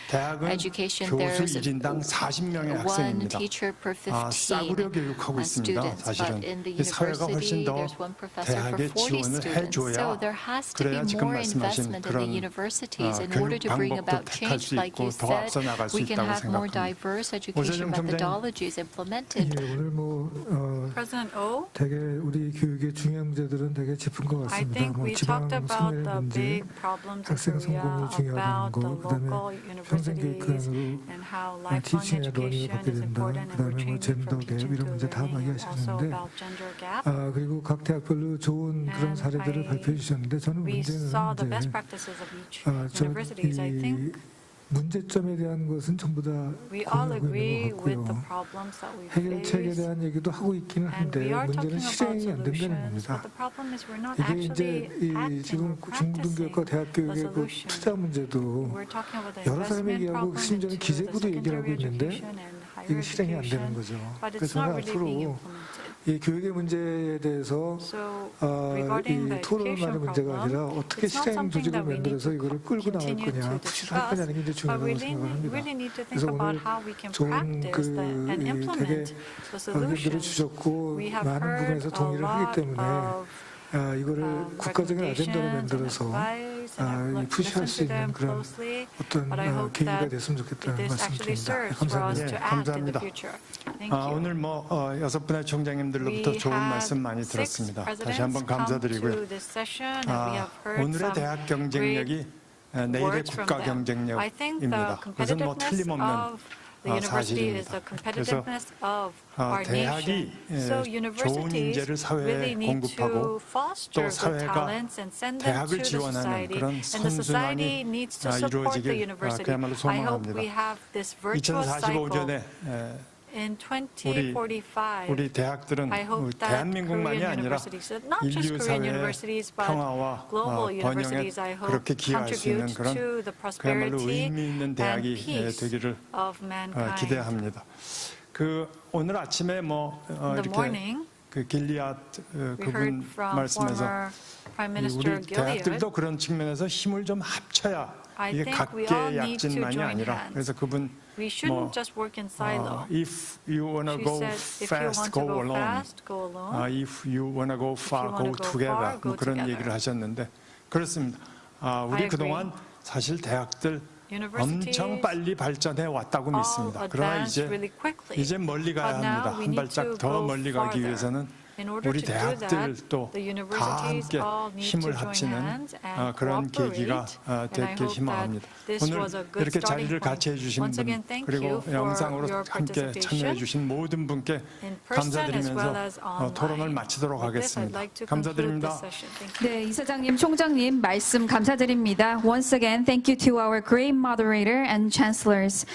Speaker 1: 대학은 교수 1인당 인당 40명의
Speaker 13: one
Speaker 1: 학생입니다.
Speaker 13: teacher per 15
Speaker 1: 싸구려 교육하고 있습니다.
Speaker 13: students,
Speaker 1: 사실은
Speaker 13: but in the
Speaker 1: 이 사회가 훨씬
Speaker 13: university
Speaker 1: 더
Speaker 13: there's one professor for
Speaker 1: 대학에
Speaker 13: 40
Speaker 1: 지원을
Speaker 13: students.
Speaker 1: 해줘야
Speaker 13: So there has to
Speaker 1: 그래야
Speaker 13: be
Speaker 1: 지금
Speaker 13: more
Speaker 1: 말씀하신
Speaker 13: investment in the
Speaker 1: 그런
Speaker 13: universities in order
Speaker 1: 교육
Speaker 13: to bring
Speaker 1: 방법도
Speaker 13: about
Speaker 1: 택할
Speaker 13: change,
Speaker 1: 수
Speaker 13: like
Speaker 1: 있고
Speaker 13: you
Speaker 1: 더
Speaker 13: said.
Speaker 1: 앞서 나갈 수
Speaker 13: We can
Speaker 1: 있다고
Speaker 13: have more
Speaker 1: 생각합니다.
Speaker 13: diverse education
Speaker 1: 오세정 총장님.
Speaker 13: methodologies implemented.
Speaker 11: 예, 오늘
Speaker 14: President O,
Speaker 11: 되게 우리 교육의 중요한 문제들은 되게 짚은 것
Speaker 14: I
Speaker 11: 같습니다.
Speaker 14: think
Speaker 11: 뭐
Speaker 14: we
Speaker 11: 지방
Speaker 14: talked about
Speaker 11: 소멸
Speaker 14: the
Speaker 11: 문제,
Speaker 14: big problems in
Speaker 11: 학생
Speaker 14: Korea,
Speaker 11: 성공이 중요하다는
Speaker 14: about the
Speaker 11: 거, 그다음에
Speaker 14: local
Speaker 11: 평생 교육
Speaker 14: universities
Speaker 11: 교양으로
Speaker 14: and how lifelong
Speaker 11: 티칭의 논의를
Speaker 14: education
Speaker 11: 받게
Speaker 14: is
Speaker 11: 된다.
Speaker 14: important and we're
Speaker 11: 그다음에 뭐
Speaker 14: changing
Speaker 11: 젠더
Speaker 14: from
Speaker 11: 갭
Speaker 14: teaching to
Speaker 11: 이런 문제 다
Speaker 14: learning and also
Speaker 11: 이야기하셨는데
Speaker 14: about gender gap.
Speaker 11: 그리고 각 대학별로 좋은 그런
Speaker 14: And
Speaker 11: 사례들을 발표해 주셨는데 저는
Speaker 14: We
Speaker 11: 문제는
Speaker 14: saw the best
Speaker 11: 이제
Speaker 14: practices of each universities. I think
Speaker 11: 문제점에 대한 것은 전부 다
Speaker 14: we all
Speaker 11: 공유하고
Speaker 14: agree
Speaker 11: 있는 것
Speaker 14: with the
Speaker 11: 같고요.
Speaker 14: problems that we
Speaker 11: 해결책에
Speaker 14: face.
Speaker 11: 대한 얘기도 하고 있기는
Speaker 14: And
Speaker 11: 한데
Speaker 14: we are
Speaker 11: 문제는
Speaker 14: talking about
Speaker 11: 실행이 안 된다는
Speaker 14: solutions,
Speaker 11: 겁니다.
Speaker 14: but the problem is we're not
Speaker 11: 이게
Speaker 14: actually
Speaker 11: 이제 이
Speaker 14: acting
Speaker 11: 지금
Speaker 14: or
Speaker 11: 중고등교육과
Speaker 14: practicing
Speaker 11: 대학
Speaker 14: the
Speaker 11: 교육의 그
Speaker 14: solution.
Speaker 11: 투자 문제도
Speaker 14: We're talking about the
Speaker 11: 여러 사람이
Speaker 14: investment
Speaker 11: 얘기하고
Speaker 14: problem
Speaker 11: 심지어는
Speaker 14: into the
Speaker 11: 기재부도 얘기를 하고
Speaker 14: secondary
Speaker 11: 있는데
Speaker 14: education and higher
Speaker 11: 이게 실행이 안 되는
Speaker 14: education,
Speaker 11: 거죠.
Speaker 14: but it's
Speaker 11: 그래서
Speaker 14: not
Speaker 11: 저는
Speaker 14: really being
Speaker 11: 앞으로
Speaker 14: implemented.
Speaker 11: 이 교육의 문제에 대해서
Speaker 14: So
Speaker 11: 이
Speaker 14: regarding the
Speaker 11: 토론만의
Speaker 14: education
Speaker 11: 문제가 아니라
Speaker 14: problem,
Speaker 11: 어떻게
Speaker 14: it's not
Speaker 11: 실행
Speaker 14: something
Speaker 11: 조직을
Speaker 14: that we need
Speaker 11: 만들어서
Speaker 14: to
Speaker 11: 이거를 끌고 나갈
Speaker 14: continue
Speaker 11: 거냐,
Speaker 14: to
Speaker 11: 푸시를 할
Speaker 14: discuss,
Speaker 11: 거냐는 게 이제
Speaker 14: but
Speaker 11: 중요하다고
Speaker 14: we
Speaker 11: 생각을 합니다.
Speaker 14: really need to think
Speaker 11: 그래서
Speaker 14: about
Speaker 11: 오늘
Speaker 14: how we can
Speaker 11: 좋은
Speaker 14: practice and
Speaker 11: 되게
Speaker 14: implement the
Speaker 11: 의견들을
Speaker 14: solutions.
Speaker 11: 주셨고
Speaker 14: We have
Speaker 11: 많은
Speaker 14: heard
Speaker 11: 부분에서
Speaker 14: a
Speaker 11: 동의를 하기
Speaker 14: lot
Speaker 11: 때문에
Speaker 14: of
Speaker 11: 이거를 국가적인 아젠다로 만들어서 이 푸시할 수 있는 그런 어떤 계기가 됐으면 좋겠다는 말씀드립니다. 감사합니다.
Speaker 1: 감사합니다. 오늘 뭐 6분의 총장님들로부터 좋은 말씀 많이 들었습니다. 다시 한번 감사드리고요. 오늘의 대학 경쟁력이 내일의 국가 경쟁력입니다. 그것은 뭐 틀림없는 사실입니다. 그래서 대학이 좋은 인재를 사회에 공급하고 또 사회가 대학을 지원하는 그런 선순환이 이루어지길 그야말로 소망합니다. 2045년에 우리 대학들은 대한민국만이 아니라 인류 사회의 평화와 번영에 그렇게 기여할 수 있는 그런 그야말로 의미 있는 대학이 되기를 기대합니다. 오늘 아침에 뭐 이렇게 그 길리아드 그분 말씀에서 우리 대학들도 그런 측면에서 힘을 좀 합쳐야 이게 각계의 약진만이 아니라 그래서 그분 뭐 if you wanna go fast, go alone. If you wanna go far, go together. 뭐 그런 얘기를 하셨는데 그렇습니다. 우리 그동안 사실 대학들 엄청 빨리 발전해 왔다고 믿습니다. 그러나 이제 멀리 가야 합니다. 한 발짝 더 멀리 가기 위해서는 우리 대학들도 다 함께 힘을 합치는 그런 계기가 되길 희망합니다. 오늘 이렇게 자리를 같이 해주신 분 그리고 영상으로 함께 참여해 주신 모든 분께 감사드리면서 토론을 마치도록 하겠습니다. 감사드립니다.
Speaker 15: 네, 이사장님, 총장님 말씀 감사드립니다. Once again, thank you to our great moderator and chancellors.